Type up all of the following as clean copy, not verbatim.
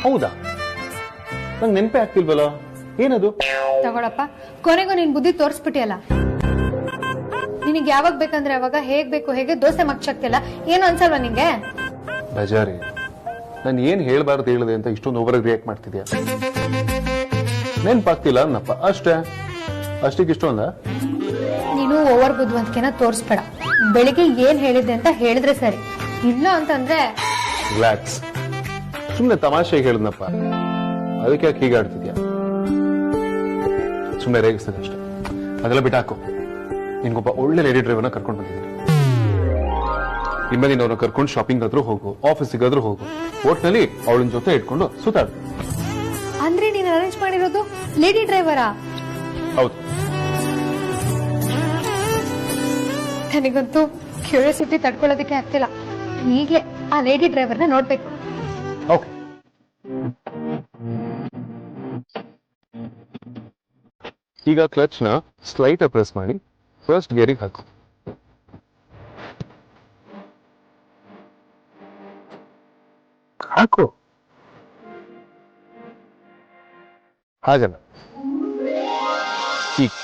ಹೌದಾ? ನಂಗೆ ನೆನಪೇ ಆಗ್ತಿಲ್ವಲ್ಲ, ಏನದು? ತಗೊಳಪ್ಪ, ಕೊನೆಗೂ ನಿನ್ ಬುದ್ಧಿ ತೋರಿಸ್ಬಿಟ್ಟಿಯಲ್ಲ. ನಿನಗೆ ಯಾವಾಗ ಬೇಕಂದ್ರೆ ಅವಾಗ, ಹೇಗ್ ಬೇಕು ಹೇಗೆ ದೋಸೆ ಮಗ್ಚಾಕ್ತಿಲ್ಲ, ಏನು ಅನ್ಸಲ್ವಾ ನಿಂಗೆ? ಬಜಾರಿ, ನಾನು ಏನ್ ಹೇಳ್ಬಾರ್ದು ಹೇಳಿದೆ ಅಂತ ಇಷ್ಟೊಂದು ಓವರ್ ರಿಯಾಕ್ಟ್ ಮಾಡ್ತಿದ್ಯಾ? ನೆನ್ಪಾಗ್ತಿಲ್ಲ ಅನ್ನಪ್ಪ, ಅಷ್ಟಕ್ಕೆ ಇಷ್ಟೊಂದ? ನೀನು ಓವರ್ ಬುದ್ಧಿವಂತಿಕೆನ ತೋರಿಸ್ಬೇಡ. ಬೆಳಿಗ್ಗೆ ಏನ್ ಹೇಳಿದ್ದೆ ಅಂತ ಹೇಳಿದ್ರೆ ಸರಿ, ಇಲ್ಲ ಅಂತಂದ್ರೆ ರಿಲ್ಯಾಕ್ಸ್. ಸುಮ್ನೆ ತಮಾಷೆಗೆ ಹೇಳಿದ್ನಪ್ಪ, ಅದಕ್ಕೆ ಯಾಕೆ ಹೀಗಾಡ್ತಿದ್ಯಾ? ಸುಮ್ನೆ ರೇಗಿಸ್ತದಷ್ಟೇ, ಅದೆಲ್ಲ ಬಿಟ್ಟಾಕು. ನಿನ್ಗೊಬ್ಬ ಒಳ್ಳೆ ಲೇಡಿ ಡ್ರೈವರ್ನ ಕರ್ಕೊಂಡು ಬಂದಿದ್ದೀನಿ. ನಿಮ್ಮಲ್ಲಿ ಅವ್ರನ್ನ ಕರ್ಕೊಂಡು ಶಾಪಿಂಗ್ ಆದ್ರೂ ಹೋಗು, ಆಫೀಸಿಗಾದ್ರೂ ಹೋಗು, ಒಟ್ನಲ್ಲಿ ಅವಳನ್ನ ಜೊತೆ ಇಟ್ಕೊಂಡು ಸುತ್ತಾಡು. ಅಂದ್ರೆ ನೀನ್ ಅರೇಂಜ್ ಮಾಡಿರೋದು ಲೇಡಿ ಡ್ರೈವರಾ? ಹೌದು. ನನಗಂತೂ ಕ್ಯೂರಿಯಾಸಿಟಿ ತಡ್ಕೊಳ್ಳೋದಕ್ಕೆ ಆಗ್ತಿಲ್ಲ. ಈಗಲೇ ಆ ಲೇಡಿ ಡ್ರೈವರ್ನ ನೋಡ್ಬೇಕು. ಓಕೆ, ಈಗ ಕ್ಲಚ್ ನ ಸ್ಲೈಟ್ ಪ್ರೆಸ್ ಮಾಡಿ ಫಸ್ಟ್ ಗೇರಿಗೆ ಹಾಕು. ಹಾಕು, ಹಾಗಲ್ಲ, ಹೀಗೆ.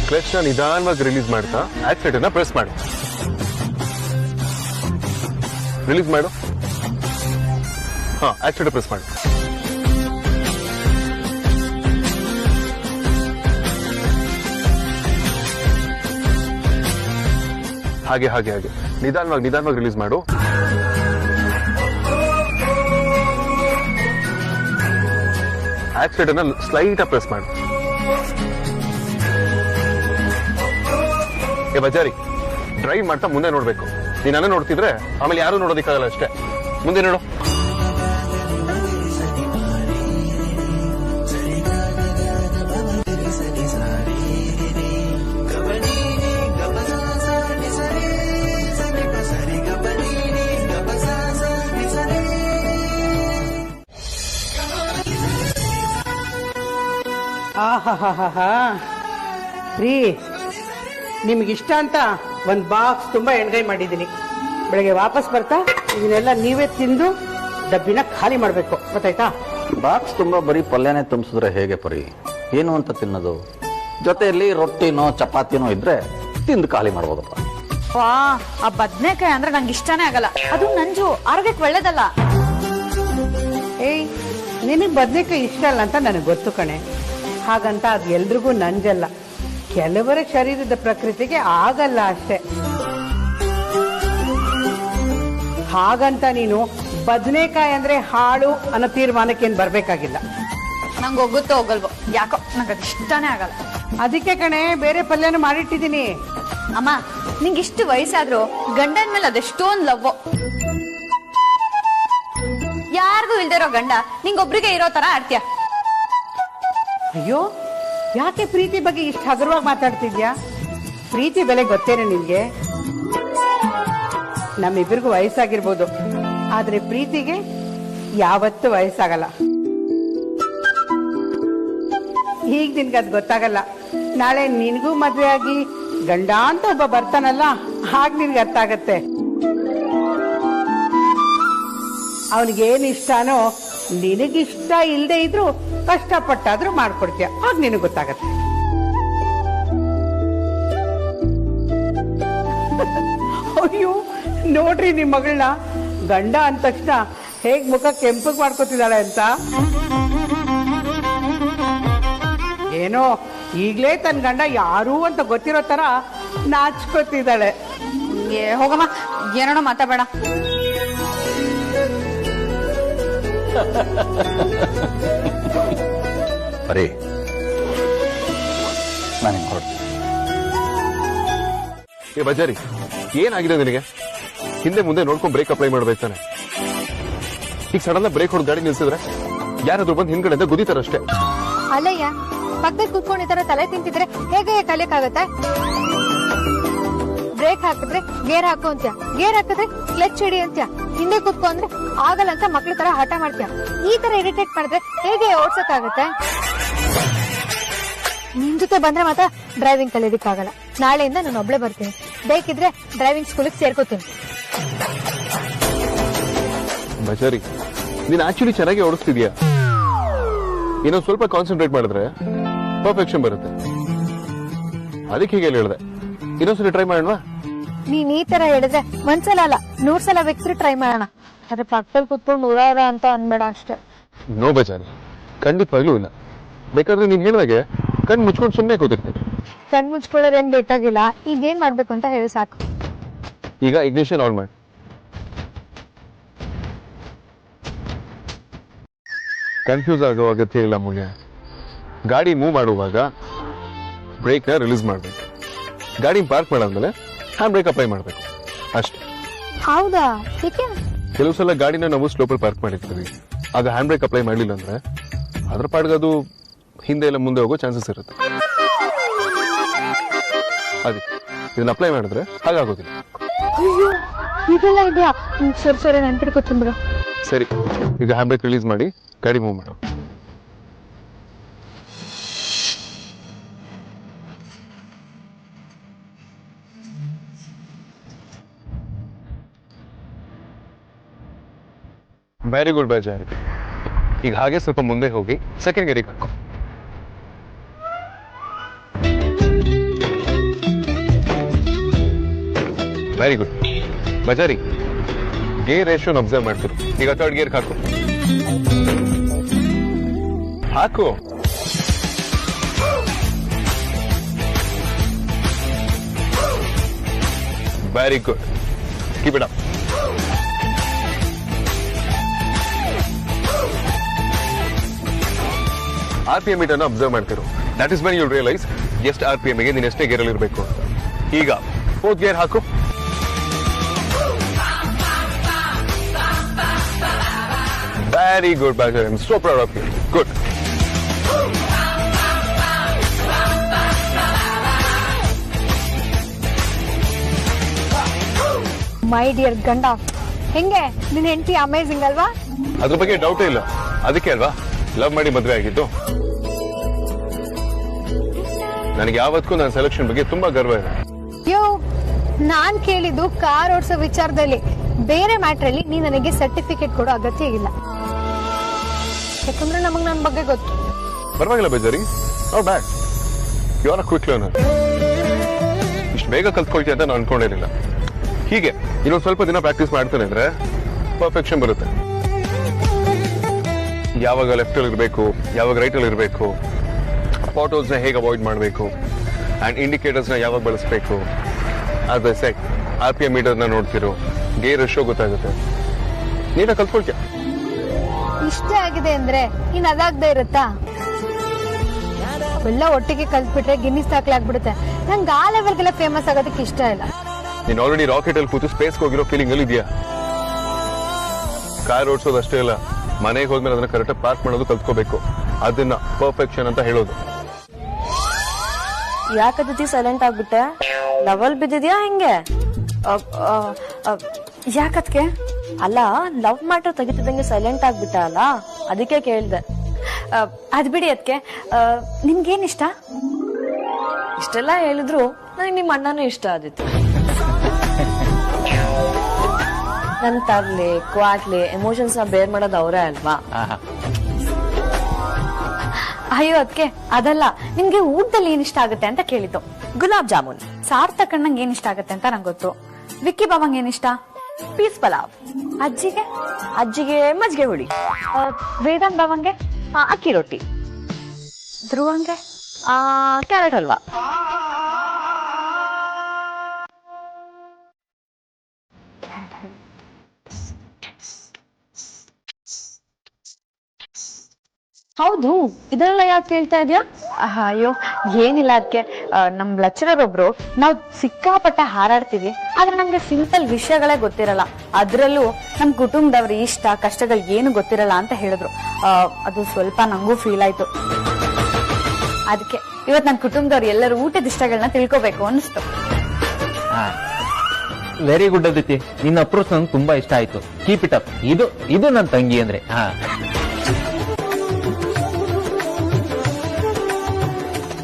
ಕ್ಲಚ್ ನ ನಿಧಾನವಾಗಿ ರಿಲೀಸ್ ಮಾಡ್ತಾ ಆಕ್ಸಿಲೇಟರ್ ನ ಪ್ರೆಸ್ ಮಾಡಿ. ರಿಲೀಸ್ ಮಾಡು. ಹಾ, ಆಕ್ಸಿಲೇಟರ್ ಪ್ರೆಸ್ ಮಾಡಿ. ಹಾಗೆ ಹಾಗೆ ಹಾಗೆ ನಿಧಾನವಾಗಿ ರಿಲೀಸ್ ಮಾಡು. ಆಕ್ಸಿಲೇಟರ್ ನ ಸ್ಲೈಟ್ ಪ್ರೆಸ್ ಮಾಡು. ಬಜಾರಿ, ಡ್ರೈವ್ ಮಾಡ್ತಾ ಮುಂದೆ ನೋಡ್ಬೇಕು. ನೀನನ್ನ ನೋಡ್ತಿದ್ರೆ ಆಮೇಲೆ ಯಾರು ನೋಡೋದಿಕ್ಕಾಗಲ್ಲ, ಅಷ್ಟೇ. ಮುಂದೆ ನೋಡು. ರೀ, ನಿಮ್ಗಿಷ್ಟ ಅಂತ ಒಂದ್ ಬಾಕ್ಸ್ ತುಂಬಾ ಎಣ್ಗಾಯಿ ಮಾಡಿದ್ದೀನಿ. ಬೆಳಗ್ಗೆ ವಾಪಸ್ ಬರ್ತಾ ಇದನ್ನೆಲ್ಲ ನೀವೇ ತಿಂದು ಡಬ್ಬಿನ ಖಾಲಿ ಮಾಡ್ಬೇಕು, ಗೊತ್ತಾಯ್ತಾ? ಬಾಕ್ಸ್ ತುಂಬಾ ಬರೀ ಪಲ್ಯನೇ ತುಂಬಿಸಿದ್ರೆ ಹೇಗೆ ಪರಿ? ಏನು ಅಂತ ತಿನ್ನೋದು? ಜೊತೆಯಲ್ಲಿ ರೊಟ್ಟಿನೋ ಚಪಾತಿನೋ ಇದ್ರೆ ತಿಂದು ಖಾಲಿ ಮಾಡ್ಬೋದಪ್ಪ. ವಾ, ಆ ಬದ್ನೆಕಾಯಿ ಅಂದ್ರೆ ನಂಗೆ ಇಷ್ಟನೇ ಆಗಲ್ಲ. ಅದು ನಂಜು, ಆರೋಗ್ಯಕ್ಕೆ ಒಳ್ಳೇದಲ್ಲ. ಏಯ್, ನಿನಗ್ ಬದ್ನೆಕಾಯಿ ಇಷ್ಟ ಅಲ್ಲ ಅಂತ ನನಗೆ ಗೊತ್ತು ಕಣೆ. ಹಾಗಂತ ಅದು ಎಲ್ರಿಗೂ ನಂಜಲ್ಲ, ಕೆಲವರ ಶರೀರದ ಪ್ರಕೃತಿಗೆ ಆಗಲ್ಲ ಅಷ್ಟೇ. ಹಾಗಂತ ನೀನು ಬದನೆಕಾಯಿ ಅಂದ್ರೆ ಹಾಳು ಅನ್ನೋ ತೀರ್ಮಾನಕ್ಕೇನು ಬರ್ಬೇಕಾಗಿಲ್ಲ. ನಂಗೆ ಹೋಗುತ್ತೋ ಹೋಗಲ್ವೋ, ಯಾಕೋ ನಂಗೆ ಅದು ಇಷ್ಟನೇ ಆಗಲ್ಲ. ಅದಕ್ಕೆ ಕಣೆ ಬೇರೆ ಪಲ್ಯನೂ ಮಾಡಿಟ್ಟಿದ್ದೀನಿ. ಅಮ್ಮ, ನಿಂಗೆ ಇಷ್ಟು ವಯಸ್ಸಾದ್ರು ಗಂಡನ ಮೇಲೆ ಅದೆಷ್ಟೊಂದು ಲವ್. ಯಾರಿಗೂ ಇಲ್ದಿರೋ ಗಂಡ ನಿಂಗೊಬ್ರಿಗೆ ಇರೋ ತರ ಆಡ್ತೀಯ. ಅಯ್ಯೋ, ಯಾಕೆ ಪ್ರೀತಿ ಬಗ್ಗೆ ಇಷ್ಟು ಹಗುರವಾಗಿ ಮಾತಾಡ್ತಿದ್ಯಾ? ಪ್ರೀತಿ ಬೆಲೆ ಗೊತ್ತೇನೆ ನಿನ್ಗೆ? ನಮ್ಮಿಬ್ಬರಿಗೂ ವಯಸ್ಸಾಗಿರ್ಬೋದು, ಆದ್ರೆ ಪ್ರೀತಿಗೆ ಯಾವತ್ತೂ ವಯಸ್ಸಾಗಲ್ಲ. ಈಗ ನಿನ್ಗೆ ಅದು ಗೊತ್ತಾಗಲ್ಲ. ನಾಳೆ ನಿನ್ಗೂ ಮದ್ವೆ ಆಗಿ ಗಂಡ ಅಂತ ಒಬ್ಬ ಬರ್ತಾನಲ್ಲ, ಆಗ ನಿನ್ಗೆ ಅರ್ಥ ಆಗತ್ತೆ. ಅವನಿಗೇನು ಇಷ್ಟನೋ ನಿನಗಿಷ್ಟ ಇಲ್ಲದೆ ಇದ್ರು ಕಷ್ಟಪಟ್ಟಾದ್ರೂ ಮಾಡ್ಕೊಡ್ತೀಯ, ಆಗ ನಿನಗೆ ಗೊತ್ತಾಗತ್ತೆ. ಅಯ್ಯೋ, ನೋಡ್ರಿ ನಿಮ್ ಮಗಳನ್ನ, ಗಂಡ ಅಂದ ತಕ್ಷಣ ಹೇಗ್ ಮುಖ ಕೆಂಪಗ್ ಮಾಡ್ಕೊತಿದ್ದಾಳೆ ಅಂತ. ಏನೋ ಈಗ್ಲೇ ತನ್ನ ಗಂಡ ಯಾರು ಅಂತ ಗೊತ್ತಿರೋ ತರ ನಾಚ್ಕೊತಿದ್ದಾಳೆ. ಹೋಗಮ್ಮ, ಏನೋ ಮಾತಾಡಬೇಡ. ಬರೀ ನಾನು ಹೊರಡ್ತೀನಿ. ಏ ಬಜಾರಿ, ಏನಾಗಿದೆ ನಿನಗೆ? ಹಿಂದೆ ಮುಂದೆ ನೋಡ್ಕೊಂಡು ಬ್ರೇಕ್ ಅಪ್ಲೈ ಮಾಡ್ಬೇಕಾನೆ. ಈಗ ಸಡನ್ ಬ್ರೇಕ್ ಹೊಡೆದು ಗಾಡಿ ನಿಲ್ಸಿದ್ರೆ ಯಾರಾದ್ರೂ ಬಂದು ಹಿಂದ್ಗಡೆ ಗುದಿತಾರಷ್ಟೇ. ಅಲ್ಲಯ್ಯ, ಪಕ್ಕದಲ್ಲಿ ಕೂತ್ಕೊಂಡು ಈ ತರ ತಲೆ ತಿಂತಿದ್ರೆ ಹೇಗೆ ಕಲಿಯಕ್ಕಾಗತ್ತೆ? ಬ್ರೇಕ್ ಹಾಕಿದ್ರೆ ಗೇರ್ ಹಾಕು ಅಂತ್ಯ, ಗೇರ್ ಹಾಕಿದ್ರೆ ಕ್ಲಚ್ ಹಿಡಿ ಅಂತ್ಯ, ಹಿಂದೆ ಕೂತ್ಕೊ ಅಂದ್ರೆ ಆಗಲ್ಲ ಅಂತ ಮಕ್ಳ ತರ ಹಠ ಮಾಡ್ತೀಯ. ಈ ತರ ಇರಿಟೇಟ್ ಮಾಡಿದ್ರೆ ಹೇಗೆ ಓಡ್ಸಕ್ಕಾಗತ್ತೆ? ನಿನ್ ಜೊತೆ ಬಂದ್ರೆ ಮಾತ್ರ ಡ್ರೈವಿಂಗ್ ಕಲಿಯೋದಕ್ಕಾಗಲ್ಲ. ನಾಳೆಯಿಂದ ನಾನು ಒಬ್ಳೆ ಬರ್ತೀನಿ. ಬೇಕಿದ್ರೆ ಡ್ರೈವಿಂಗ್ ಸ್ಕೂಲಿಗೆ ಸೇರ್ಕೋತೀನಿ. ಬಚಾರಿ, ನೀನ್ ಆಕ್ಚುಲಿ ಚೆನ್ನಾಗಿ ಓಡಿಸ್ತಿದ್ಯಾ. ಇನ್ನೊಂದ್ ಸ್ವಲ್ಪ ಕಾನ್ಸಂಟ್ರೇಟ್ ಮಾಡಿದ್ರೆ ಪರ್ಫೆಕ್ಷನ್ ಬರುತ್ತೆ. ಅದಕ್ಕೆ ಹೀಗೆ ಹೇಳಿದೆ. ಇನ್ನೊಂದ್ಸಲ ಟ್ರೈ ಮಾಡೋಣ. ನೀನ್ ಈ ತರ ಹೇಳಿದ್ರೆ ಒಂದ್ಸಲ ಅಲ್ಲ 100 ಸಲ ಬೇಕಿದ್ರೆ ಟ್ರೈ ಮಾಡೋಣ. ಅದ್ರ ಪಕ್ಕದಲ್ಲಿ ಕುತ್ಕೊಂಡು ನೂರಾರ ಅಂತ ಅನ್ಬೇಡ ಅಷ್ಟೇ. ನೋ ಬಚಾರಿ, ಖಂಡಿತವಾಗ್ಲೂ ಇಲ್ಲ. ಬೇಕಾದ್ರೆ ನೀನ್ ಹೇಳಿದಾಗೆ ಕಣ್ ಮುಚ್ಕೊಂಡು ಸುಮ್ಮನೆ ಕೂತಿರ್ತೀನಿ. ಕಣ್ ಮುಚ್ಕೊಳ್ಳೋದು ಏನ್ ಬೇಕಾಗಿಲ್ಲ. ಈಗ ಏನ್ ಮಾಡ್ಬೇಕು ಅಂತ ಹೇಳಿ ಸಾಕು. ಈಗ ಇಗ್ನಿಷನ್ ಆನ್ ಮಾಡಿ. ಕನ್ಫ್ಯೂಸ್ ಆಗೋ ಅಗತ್ಯ ಇಲ್ಲ ಮುಗಿಯ. ಗಾಡಿ ಮೂವ್ ಮಾಡುವಾಗ ಬ್ರೇಕ್ನ ರಿಲೀಸ್ ಮಾಡಬೇಕು. ಗಾಡಿ ಪಾರ್ಕ್ ಮಾಡಾದ್ಮೇಲೆ ಹ್ಯಾಂಡ್ ಬ್ರೇಕ್ ಅಪ್ಲೈ ಮಾಡಬೇಕು ಅಷ್ಟೇ. ಹೌದಾ? ಏಕೆ? ಕೆಲವು ಸಲ ಗಾಡಿನ ನಾವು ಸ್ಲೋಪಲ್ಲಿ ಪಾರ್ಕ್ ಮಾಡಿರ್ತೀವಿ. ಆಗ ಹ್ಯಾಂಡ್ ಬ್ರೇಕ್ ಅಪ್ಲೈ ಮಾಡಲಿಲ್ಲ ಅಂದ್ರೆ ಅದ್ರ ಪಾಡ್ಗೆ ಅದು ಹಿಂದೆ ಎಲ್ಲ ಮುಂದೆ ಹೋಗೋ ಚಾನ್ಸಸ್ ಇರುತ್ತೆ. ಅದಕ್ಕೆ ಇದನ್ನ ಅಪ್ಲೈ ಮಾಡಿದ್ರೆ ಹಾಗಾಗೋದಿಲ್ಲ. ಅಯ್ಯೋ, ಇದೆಲ್ಲ ಇದೆಯಾ? ಸರಿ ನೆನ್ಪಿಡ್ಕೊತೀನಿ ಬಿಡು. ಸರಿ, ಈಗ ಹ್ಯಾಂಡ್ ಬ್ರೇಕ್ ರಿಲೀಸ್ ಮಾಡಿ ಗಾಡಿ ಮೂವ್ ಮಾಡು. ವೆರಿ ಗುಡ್ ಬಜಾರಿ. ಈಗ ಹಾಗೆ ಸ್ವಲ್ಪ ಮುಂದೆ ಹೋಗಿ ಸೆಕೆಂಡ್ ಗೇರಿಗೆ ಹಾಕೋ. ವೆರಿ ಗುಡ್ ಬಜಾರಿ. ಗೇರ್ ರೇಷಿಯೋನ ಅಬ್ಸರ್ವ್ ಮಾಡ್ತಿರು. ಈಗ ಥರ್ಡ್ ಗೇರ್ ಹಾಕು. ಹಾಕು. Very good. Keep it up. RPM ಮೀಟರ್ನ ಅಬ್ಸರ್ವ್ ಮಾಡ್ತಿರು. That is when you realise ಎಷ್ಟು RPM ಗೆ ನೀನು ಎಷ್ಟೇ ಗೇರಲ್ಲಿ ಇರಬೇಕು ಅಂತ. ಈಗ ಫೋರ್ತ್ ಗೇರ್ ಹಾಕು. ವೆರಿ ಗುಡ್ ಬಾಜಾರಿ. I am so proud of you. Good. My dear ಗಂಡ, ಹೆಂಗೆ ನಿನ್ ಹೆಂಡತಿ ಅಮೇಸಿಂಗ್ ಅಲ್ವಾ? ಅದ್ರ ಬಗ್ಗೆ ಡೌಟೇ ಇಲ್ಲ. ಅದಕ್ಕೆ ಅಲ್ವಾ ಲವ್ ಮಾಡಿ ಮದುವೆ ಆಗಿದ್ದು. ನನಗೆ ಯಾವತ್ತೂ ನನ್ನ ಸೆಲೆಕ್ಷನ್ ಬಗ್ಗೆ ತುಂಬಾ ಗರ್ವ ಇದೆ. ಯೋ, ನಾನ್ ಕೇಳಿದ್ದು ಕಾರ್ ಓಡಿಸೋ ವಿಚಾರದಲ್ಲಿ. ಬೇರೆ ಮ್ಯಾಟ್ರ್ ಅಲ್ಲಿ ನೀ ನನಗೆ ಸರ್ಟಿಫಿಕೇಟ್ ಕೊಡೋ ಅಗತ್ಯ ಇಲ್ಲ. ಯಾಕಂದ್ರೆ ನಮಗ್ ನನ್ ಬಗ್ಗೆ ಗೊತ್ತು. ಪರವಾಗಿಲ್ಲ ಬೇಜಾರಿ. Not bad. You are a quick learner. ಇಷ್ಟು ಬೇಗ ಕಲ್ತ್ಕೊಳ್ತೀಯ ಅಂತ ನಾನು ಅನ್ಕೊಂಡಿರಲಿಲ್ಲ. ಹೀಗೆ ಇನ್ನೊಂದು ಸ್ವಲ್ಪ ದಿನ ಪ್ರಾಕ್ಟೀಸ್ ಮಾಡ್ತಾನೆ ಅಂದ್ರೆ ಪರ್ಫೆಕ್ಷನ್ ಬರುತ್ತೆ. ಯಾವಾಗ ಲೆಫ್ಟ್ ಅಲ್ಲಿ ಇರಬೇಕು, ಯಾವಾಗ ರೈಟ್ ಅಲ್ಲಿ ಇರಬೇಕು, ಫೋಟೋಸ್ ನ ಹೇಗೆ ಅವಾಯ್ಡ್ ಮಾಡಬೇಕು, ಅಂಡ್ ಇಂಡಿಕೇಟರ್ಸ್ ನ ಯಾವಾಗ ಬಳಸಬೇಕು, ಅದೇ ಸೆಟ್ RPM ಮೀಟರ್ ನ ನೋಡ್ತಿರೋ, ಗೇರ್ ರೇಷಿಯೋ ಗೊತ್ತಾಗುತ್ತೆ. ನೀನ ಕಲ್ತ್ಕೊಳ್ತೀಯ. ಇಷ್ಟೇ ಆಗಿದೆ ಅಂದ್ರೆ ಇನ್ ಅದಾಗದೆ ಇರುತ್ತಾ? ಅವೆಲ್ಲ ಒಟ್ಟಿಗೆ ಕಲ್ತ್ಬಿಟ್ರೆ ಗಿನ್ನಿಸ್ ದಾಖಲೆ ಆಗ್ಬಿಡುತ್ತೆ. ನಂಗೆ ಆ ಲೆವೆಲ್ಗೆಲ್ಲ ಫೇಮಸ್ ಆಗೋದಕ್ಕೆ ಇಷ್ಟ ಇಲ್ಲ. ನೀನ್ ಆಲ್ರೆಡಿ ರಾಕೆಟ್ ಅಲ್ಲಿ ಕೂತು ಸ್ಪೇಸ್ ಹೋಗಿರೋ ಫೀಲಿಂಗ್ ಅಲ್ಲಿ ಇದೆಯಾ? ಕಾರ್ ಓಡಿಸೋದು ಅಷ್ಟೇ ಇಲ್ಲ, ಮನೆಗೆ ಹೋದ್ಮೇಲೆ ಅದನ್ನ ಕರೆಕ್ಟ್ ಪಾರ್ಕ್ ಮಾಡೋದು ಕಲ್ತ್ಕೋಬೇಕು. ಅದನ್ನ ಪರ್ಫೆಕ್ಷನ್ ಅಂತ ಹೇಳೋದು. ಯಾಕದತಿ ಸೈಲೆಂಟ್ ಆಗ್ಬಿಟ್ಟೆ? ಲವಲ್ ಬಿದ್ದಿದ್ಯಾ ಹೆಂಗೆ? ಯಾಕತ್ಗೆ? ಅಲ್ಲ, ಲವ್ ಮ್ಯಾಟರ್ ತೆಗಿತಿದ್ದಂಗೆ ಸೈಲೆಂಟ್ ಆಗ್ಬಿಟ್ಟ ಅಲ್ಲ, ಅದಕ್ಕೆ ಕೇಳ್ದೆ. ಅದ್ ಬಿಡಿ ಅದಕ್ಕೆ. ನಿಮ್ಗೇನ್ ಇಷ್ಟ? ಇಷ್ಟೆಲ್ಲ ಹೇಳಿದ್ರು ನನಗೆ ನಿಮ್ಮ ಅಣ್ಣನೂ ಇಷ್ಟ ಆದಿತ್ತು. ನನ್ ತರ್ಲಿ ಕ್ವಾಟ್ಲಿ ಎಮೋಷನ್ಸ್ ನ ಬೇರ್ ಮಾಡೋದು ಅವರೇ ಅಲ್ವಾ? ಅಯ್ಯೋ ಅದಕ್ಕೆ ಅದಲ್ಲ, ನಿಮ್ಗೆ ಊಟದಲ್ಲಿ ಏನ್ ಇಷ್ಟ ಆಗುತ್ತೆ ಅಂತ ಕೇಳಿದ್ದು. ಗುಲಾಬ್ ಜಾಮೂನ್. ಸಾರ್ಥಕ್ ಅಣ್ಣಂಗೆ ಏನ್ ಇಷ್ಟ ಆಗುತ್ತೆ ಅಂತ ನಂಗೆ ಗೊತ್ತು. ವಿಕ್ಕಿ ಬಾಬಂಗ್ ಏನ್ ಇಷ್ಟ? ಪೀಸ್ ಪಲಾವ್. ಅಜ್ಜಿಗೆ? ಅಜ್ಜಿಗೆ ಮಜ್ಜಿಗೆ ಹುಳಿ. ವೇದಾಂತ್ ಬಾಬಂಗೆ? ಅಕ್ಕಿ ರೊಟ್ಟಿ. ಧ್ರುವಂಗೆ? ಕ್ಯಾರೆಟ್ ಹಲ್ವಾ. ಹೌದು, ಇದನ್ನೆಲ್ಲ ಯಾಕೆ ಕೇಳ್ತಾ ಇದ್ಯಾ? ಅಯ್ಯೋ ಏನಿಲ್ಲ ಅದಕ್ಕೆ. ನಮ್ ಲೆಕ್ಚರರ್ ಒಬ್ರು, ನಾವ್ ಸಿಕ್ಕಾಪಟ್ಟೆ ಹಾರಾಡ್ತೀವಿ, ಆದ್ರೆ ನಮ್ಗೆ ಸಿಂಪಲ್ ವಿಷಯಗಳೇ ಗೊತ್ತಿರಲ್ಲ, ಅದ್ರಲ್ಲೂ ನಮ್ ಕುಟುಂಬದವ್ರ ಇಷ್ಟ ಕಷ್ಟಗಳು ಏನು ಗೊತ್ತಿರಲ್ಲ ಅಂತ ಹೇಳಿದ್ರು. ಅದು ಸ್ವಲ್ಪ ನಂಗೂ ಫೀಲ್ ಆಯ್ತು. ಅದಕ್ಕೆ ಇವತ್ ನನ್ ಕುಟುಂಬದವ್ರು ಎಲ್ಲರೂ ಊಟದ ಇಷ್ಟಗಳನ್ನ ತಿಳ್ಕೊಬೇಕು ಅನಿಸ್ತು. ವೆರಿ ಗುಡ್ ಅದಿತಿ, ನಿನ್ನ ಅಪ್ರೋಚ್ ನಂಗೆ ತುಂಬಾ ಇಷ್ಟ ಆಯ್ತು. Keep it up. ಇದು ನನ್ನ ತಂಗಿ ಅಂದ್ರೆ.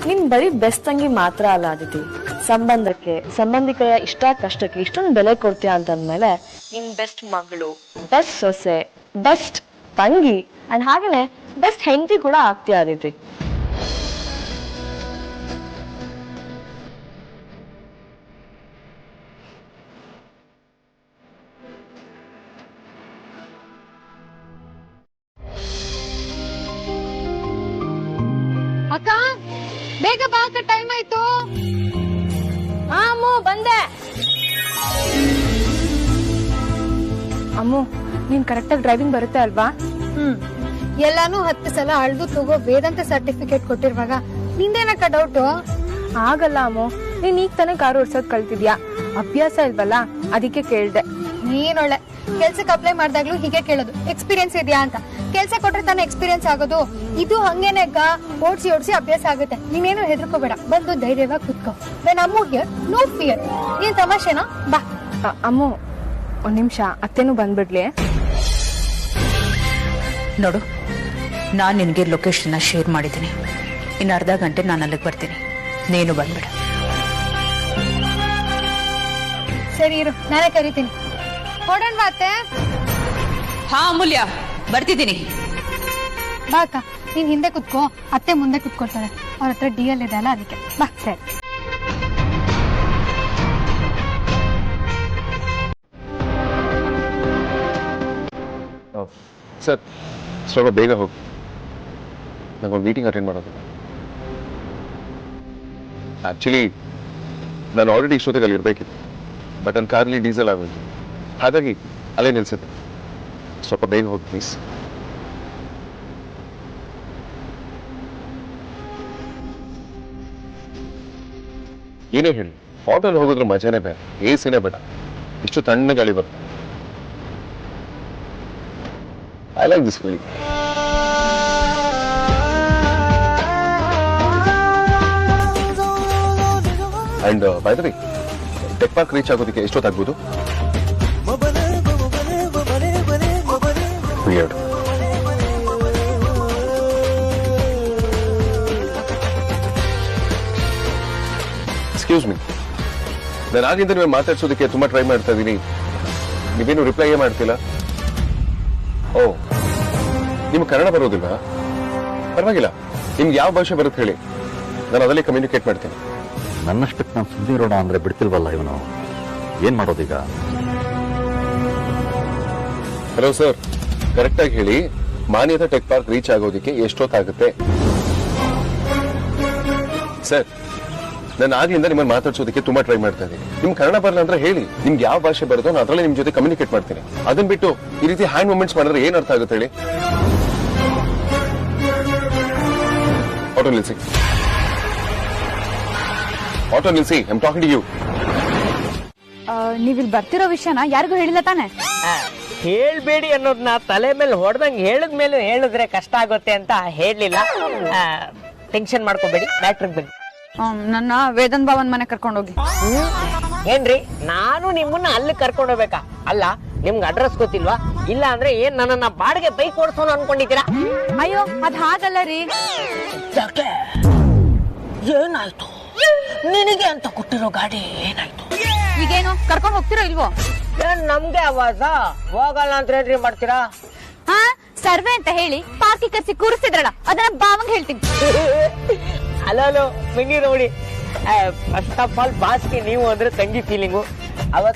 ನಿಮ್ ಬರೀ ಬೆಸ್ಟ್ ತಂಗಿ ಮಾತ್ರ ಅಲ್ಲ ಅದಿತಿ, ಸಂಬಂಧಿಕರ ಇಷ್ಟ ಕಷ್ಟಕ್ಕೆ ಇಷ್ಟೊಂದು ಬೆಲೆ ಕೊಡ್ತೀಯ ಅಂತಂದ್ಮೇಲೆ ನಿನ್ ಬೆಸ್ಟ್ ಮಗಳು, ಬೆಸ್ಟ್ ಸೊಸೆ, ಬೆಸ್ಟ್ ತಂಗಿ ಅಂಡ್ ಹಾಗೇನೆ ಬೆಸ್ಟ್ ಹೆಂಡತಿ ಕೂಡ ಆಗ್ತೀಯ ಅದಿತಿ. ಅಕ್ಕ ಬೇಗ ಬಾ ಅಕ್ಕ, ಟೈಮ್ ಆಯ್ತು. ಅಮ್ಮು ಬಂದೆ. ಅಮ್ಮು ನೀನ್ ಕರೆಕ್ಟಾಗಿ ಡ್ರೈವಿಂಗ್ ಬರುತ್ತೆ ಅಲ್ವಾ? ಎಲ್ಲಾನು 10 ಸಲ ಅಳ್ದು ತಗೋ ವೇದಾಂತ ಸರ್ಟಿಫಿಕೇಟ್ ಕೊಟ್ಟಿರುವಾಗ ನಿಂದೇನಕ್ಕ ಡೌಟು? ಆಗಲ್ಲ ಅಮ್ಮು, ನೀನ್ ಈಗ ತಾನೇ ಕಾರು ಓಡ್ಸೋದ್ ಕಲ್ತಿದ್ಯಾ, ಅಭ್ಯಾಸ ಇಲ್ವಲ್ಲ ಅದಕ್ಕೆ ಕೇಳ್ದೆ. ನೀನೊಳ್ಳೆ ಕೆಲ್ಸಕ್ಕೆ ಅಪ್ಲೈ ಮಾಡ್ದಾಗ್ಲೂ ಹೀಗೆ ಕೇಳೋದು, ಎಕ್ಸ್ಪೀರಿಯನ್ಸ್ ಇದೆಯಾ ಅಂತ. ಕೆಲ್ಸ ಕೊಟ್ರೆ ತಾನೇ ಎಕ್ಸ್ಪೀರಿಯನ್ಸ್ ಆಗೋದು. ಇದು ಹಂಗೇನೆ ಅಕ್ಕ, ಓಡ್ಸಿ ಅಭ್ಯಾಸ ಆಗುತ್ತೆ. ನೀನೇನು ಹೆದರ್ಕೋಬೇಡ, ಬಂದು ಧೈರ್ಯವಾಗಿ ಕುತ್ಕೋ. When Ammu here no fear. ಏನ್ ತಮಾಷೆನಾ? ಬಾ. ಅಮ್ಮು ಒಂದ್ ನಿಮಿಷ, ಅತ್ತೆನೂ ಬಂದ್ಬಿಡ್ಲಿ. ನೋಡು, ನಾನು ನಿನಗೆ ಲೊಕೇಶನ್ನ ಶೇರ್ ಮಾಡಿದ್ದೀನಿ. ಇನ್ನು ಅರ್ಧ ಗಂಟೆ ನಾನು ಅಲ್ಲಿಗೆ ಬರ್ತೀನಿ, ನೀನು ಬಂದ್ಬಿಡ. ಸರಿ ಇರು, ನಾನೇ ಕರಿತೀನಿ. ಹೊಡೋಣ ಅತ್ತೆ. ಹಾ ಅಮೂಲ್ಯ, ಬರ್ತಿದ್ದೀನಿ. ಬಾ ಅಕ್ಕ, ನೀನ್ ಹಿಂದೆ ಕುತ್ಕೋ, ಅತ್ತೆ ಮುಂದೆ ಕುತ್ಕೊಳ್ತಾಳೆ. ಅವ್ರ ಹತ್ರ DL ಇದೆ ಅಲ್ಲ, ಅದಕ್ಕೆ. ಬಾ. ಸರಿ. ಸರ್, ಸ್ವಲ್ಪ ಬೇಗ ಹೋಗಿ, ನಂಗೊಂದು ಮೀಟಿಂಗ್ ಅಟೆಂಡ್ ಮಾಡೋದು. ಆಕ್ಚುಲಿ ನಾನು ಆಲ್ರೆಡಿ ಇಷ್ಟೊತ್ತಿಗೆ ಅಲ್ಲಿ ಇರಬೇಕಿತ್ತು, ಬಟ್ ನನ್ನ ಕಾರಲ್ಲಿ ಡೀಸೆಲ್ ಆಗೋಯ್ತು, ಹಾಗಾಗಿ ಅಲ್ಲೇ ನಿಲ್ಸುತ್ತೆ. ಸ್ವಲ್ಪ ಬೇಗ ಹೋಗಿ ಪ್ಲೀಸ್. ಏನೇ ಹೇಳಿ, ಆಟೋಲ್ ಹೋಗೋದ್ರ ಮಜಾನೇ ಬೇಡ, AC-ನೇ ಬೇಡ, ಇಷ್ಟು ತಣ್ಣ ಗಾಳಿ ಬರುತ್ತೆ. I like this feeling. And by the way, tech park reach ಆಗೋದಕ್ಕೆ ಎಷ್ಟೊತ್ತಾಗ್ಬೋದು? Weird. Excuse me. ನಾನು ಆಗಿಂದ ನೀವು ಮಾತಾಡ್ಸೋದಕ್ಕೆ ತುಂಬಾ ಟ್ರೈ ಮಾಡ್ತಾ ಇದ್ದೀನಿ, ನೀವೇನು ರಿಪ್ಲೈ ಮಾಡ್ತಿಲ್ಲ. ಓ, ನಿಮ್ಗೆ ಕನ್ನಡ ಬರೋದಿಲ್ವಾ? ಪರವಾಗಿಲ್ಲ, ನಿಮ್ಗೆ ಯಾವ ಭಾಷೆ ಬರುತ್ತೆ ಹೇಳಿ, ನಾನು ಅದರಲ್ಲಿ ಕಮ್ಯುನಿಕೇಟ್ ಮಾಡ್ತೀನಿ. ನನ್ನಷ್ಟಕ್ಕೆ ನಾನು ಸುದ್ದಿ ಇರೋಣ ಅಂದ್ರೆ ಬಿಡ್ತಿಲ್ವಲ್ಲ ಇವನು, ಏನ್ ಮಾಡೋದೀಗ? ಹಲೋ ಸರ್, ಕರೆಕ್ಟಾಗಿ ಹೇಳಿ, ಮಾನ್ಯತಾ ಟೆಕ್ ಪಾರ್ಕ್ ರೀಚ್ ಆಗೋದಕ್ಕೆ ಎಷ್ಟೊತ್ತಾಗುತ್ತೆ? ಸರ್, ನಾನು ಆಗ್ಲಿಂದ ನಿಮ್ಮನ್ನು ಮಾತಾಡ್ಸೋದಕ್ಕೆ ತುಂಬಾ ಟ್ರೈ ಮಾಡ್ತಾ ಇದ್ದೀನಿ. ನಿಮ್ಗೆ ಕನ್ನಡ ಬರಲ್ಲ ಅಂದ್ರೆ ಹೇಳಿ, ನಿಮ್ಗೆ ಯಾವ ಭಾಷೆ ಬರುತ್ತೋ ನಾನು ಅದರಲ್ಲಿ ನಿಮ್ ಜೊತೆ ಕಮ್ಯುನಿಕೇಟ್ ಮಾಡ್ತೀನಿ. ಅದನ್ನ ಬಿಟ್ಟು ಈ ರೀತಿ ಹ್ಯಾಂಡ್ ಮೂವ್ಮೆಂಟ್ಸ್ ಮಾಡಿದ್ರೆ ಏನ್ ಅರ್ಥ ಆಗುತ್ತೆ ಹೇಳಿ? ಆಟೋ ನಿಲ್ಸಿ, ಆಟೋ ನಿಲ್ಸಿ. I am talking to you. ನೀವಿಲ್ ಬರ್ತಿರೋ ವಿಷಯನ ಯಾರಿಗೂ ಹೇಳಿಲ್ಲ ತಾನೆ? ಹೇಳ್ಬೇಡಿ ಅನ್ನೋದನ್ನ ತಲೆ ಮೇಲೆ ಹೊಡೆದಂಗ್ ಹೇಳಿದ್ಮೇಲೆ ಹೇಳಿದ್ರೆ ಕಷ್ಟ ಆಗುತ್ತೆ ಅಂತ ಹೇಳಲಿಲ್ಲ. ಟೆನ್ಷನ್ ಮಾಡ್ಕೋಬೇಡಿ, ಮ್ಯಾಟ್ರಿಗೆ ಬನ್ನಿ. ನನ್ನ ವೇದನ್ ಭಾವನ್ ಮನೆ ಕರ್ಕೊಂಡೋಗಿ. ಏನ್ರಿ, ನಾನು ನಿಮ್ಮನ್ನ ಅಲ್ಲಿ ಕರ್ಕೊಂಡು ಹೋಗ್ಬೇಕಾ? ಅಲ್ಲ, ನಿಮ್ಗೆ ಅಡ್ರೆಸ್ ಗೊತ್ತಿಲ್ವಾ? ಇಲ್ಲ ಅಂದ್ರೆ ಏನ್ ನನ್ನನ್ನ ಬಾಡಿಗೆ ಬೈಕ್ ಓಡಿಸೋನು ಅನ್ಕೊಂಡಿದ್ದೀರಾ? ಅಯ್ಯೋ, ಅದ್ ಹಾಗಲ್ಲ ರೀ. ಯಾಕೆ, ಏನಾಯ್ತು? ನಿನಗೆ ಅಂತ ಕೊಟ್ಟಿರೋ ಗಾಡಿ ಏನಾಯ್ತು? ಈಗೇನು ಕರ್ಕೊಂಡ್ ಹೋಗ್ತಿರೋ ಇಲ್ವೋ? ಏನ್ ನಮ್ಗೆ ಆವಾಜ ಹೋಗಲ್ಲ ಅಂತ ಏನ್ರಿ ಮಾಡ್ತೀರಾ? ಹಾ, ಸರ್ವೆ ಅಂತ ಹೇಳಿ ಪಾರ್ಕಿ ಕರ್ಸಿ ಕೂರಿಸಿದ್ರಲ್ಲ, ಅದನ್ನ ಬಾವಂಗ್ ಹೇಳ್ತೀನಿ. ಹಲೋ ಮಿನಿ ನೋಡಿ, ಫಸ್ಟ್ ಆಫ್ ಆಲ್ ಬಾಸ್ಗೆ ನೀವು ಅಂದ್ರೆ ತಂಗಿ ಫೀಲಿಂಗು.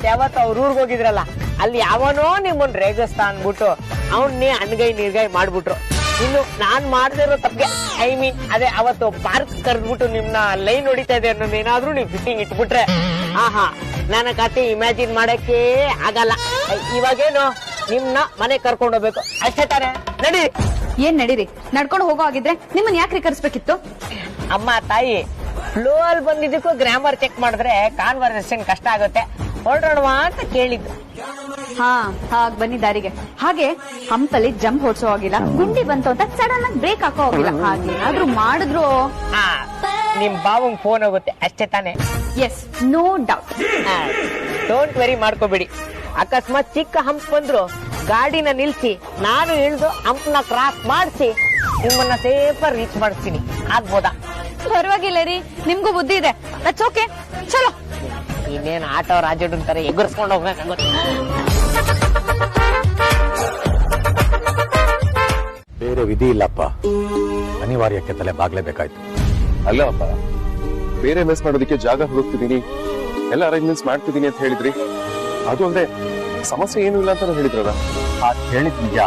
ಯಾವತ್ತು ಅವ್ರ ಊರ್ಗ್ ಹೋಗಿದ್ರಲ್ಲ, ಅಲ್ಲಿ ಯಾವನೋ ನಿಮ್ಮನ್ ರೇಗಿಸ್ತಾ ಅನ್ಬಿಟ್ಟು ಅವನ್ನೇ ಅಣ್ಗೈ ನೀರ್ಗೈ ಮಾಡ್ಬಿಟ್ರು. ಇನ್ನು ನಾನ್ ಮಾಡ್ದಿರೋ ತಪ್ಪಿಗೆ, ಐ ಮೀನ್ ಅದೇ ಅವತ್ತು ಪಾರ್ಕ್ ಕರ್ದ್ಬಿಟ್ಟು ನಿಮ್ನ ಲೈನ್ ಹೊಡಿತಾ ಇದೆ ಅನ್ನೋದು ಏನಾದ್ರೂ ನೀವು ಫಿಟ್ಟಿಂಗ್ ಇಟ್ಬಿಟ್ರೆ, ಆಹಾ, ನನ್ನ ಕತೆ ಇಮ್ಯಾಜಿನ್ ಮಾಡಕ್ಕೆ ಆಗಲ್ಲ. ಇವಾಗೇನು ನಿಮ್ನ ಮನೆ ಕರ್ಕೊಂಡು ಹೋಗ್ಬೇಕು ಅಷ್ಟೇ ತಾನೆ? ನಡಿ. ಏನ್ ನಡೀರಿ, ನಡ್ಕೊಂಡು ಹೋಗೋ ಆಗಿದ್ರೆ ನಿಮ್ಮನ್ ಯಾಕ್ರಿ ಕರ್ಸ್ಬೇಕಿತ್ತು? ಅಮ್ಮ ತಾಯಿ, ಫ್ಲೋ ಅಲ್ಲಿ ಬಂದಿದ್ದಕ್ಕೂ ಗ್ರಾಮರ್ ಚೆಕ್ ಮಾಡಿದ್ರೆ ಕಾನ್ವರ್ಸೇಷನ್ ಕಷ್ಟ ಆಗುತ್ತೆ, ಹೊರಡೋಣವಾ ಅಂತ ಕೇಳಿದ್ದು. ಹಾ, ಹಾಗ್ ಬನ್ನಿ ದಾರಿಗೆ. ಹಾಗೆ ಹಂಪಲ್ಲಿ ಜಂಪ್ ಹೊಡ್ಸೋ ಆಗಿಲ್ಲ, ಗುಂಡಿ ಬಂತು ಅಂತ ಸಡನ್ ಆಗಿ ಬ್ರೇಕ್ ಹಾಕೋ ಹೋಗಿಲ್ಲ. ಹಾಗೇನಾದ್ರೂ ಮಾಡಿದ್ರು ನಿಮ್ ಬಾವಂಗ್ ಫೋನ್ ಹೋಗುತ್ತೆ ಅಷ್ಟೇ ತಾನೆ? Yes, no doubt. Don't worry ಮಾಡ್ಕೋಬೇಡಿ. ಅಕಸ್ಮಾತ್ ಚಿಕ್ಕ ಹಂಪ್ ಬಂದ್ರು ಗಾಡಿನ ನಿಲ್ಸಿ ನಾನು ಇಳಿದು ಹಂಪ್ನ ಕ್ರಾಸ್ ಮಾಡಿಸಿ ನಿಮ್ಮನ್ನ ಸೇಫ್ ರೀಚ್ ಮಾಡಿಸ್ತೀನಿ. ಆಗ್ಬೋದಾ? ಪರವಾಗಿಲ್ಲ ರೀ, ನಿಮ್ಗೂ ಬುದ್ಧಿ ಇದೆ. ದಟ್ಸ್ ಓಕೆ, ಚಲೋ. ಇನ್ನೇನ್ ಆಟೋ ರಾಜಡ್ ಅಂತಾರೆ, ಎಗರ್ಸ್ಕೊಂಡು ಹೋಗ್ಬೇಕಾಗುತ್ತೆ. ಬೇರೆ ವಿಧಿ ಇಲ್ಲಪ್ಪ, ಅನಿವಾರ್ಯಕ್ಕೆ ತಲೆ ಬಾಗ್ಲೇಬೇಕಾಯ್ತು. ಅಲ್ಲ ಅಪ್ಪ, ಬೇರೆ ಮಿಸ್ ಮಾಡೋದಕ್ಕೆ ಜಾಗ ಹುಡುಕ್ತಿದ್ದೀನಿ, ಎಲ್ಲ ಅರೇಂಜ್ಮೆಂಟ್ಸ್ ಮಾಡ್ತಿದ್ದೀನಿ ಅಂತ ಹೇಳಿದ್ರಿ. ಅದು ಅಲ್ಲದೆ ಸಮಸ್ಯೆ ಏನು ಇಲ್ಲ ಅಂತ ಹೇಳಿದ್ರಲ್ಲ. ಹೇಳಿದ್ ನಿಜ,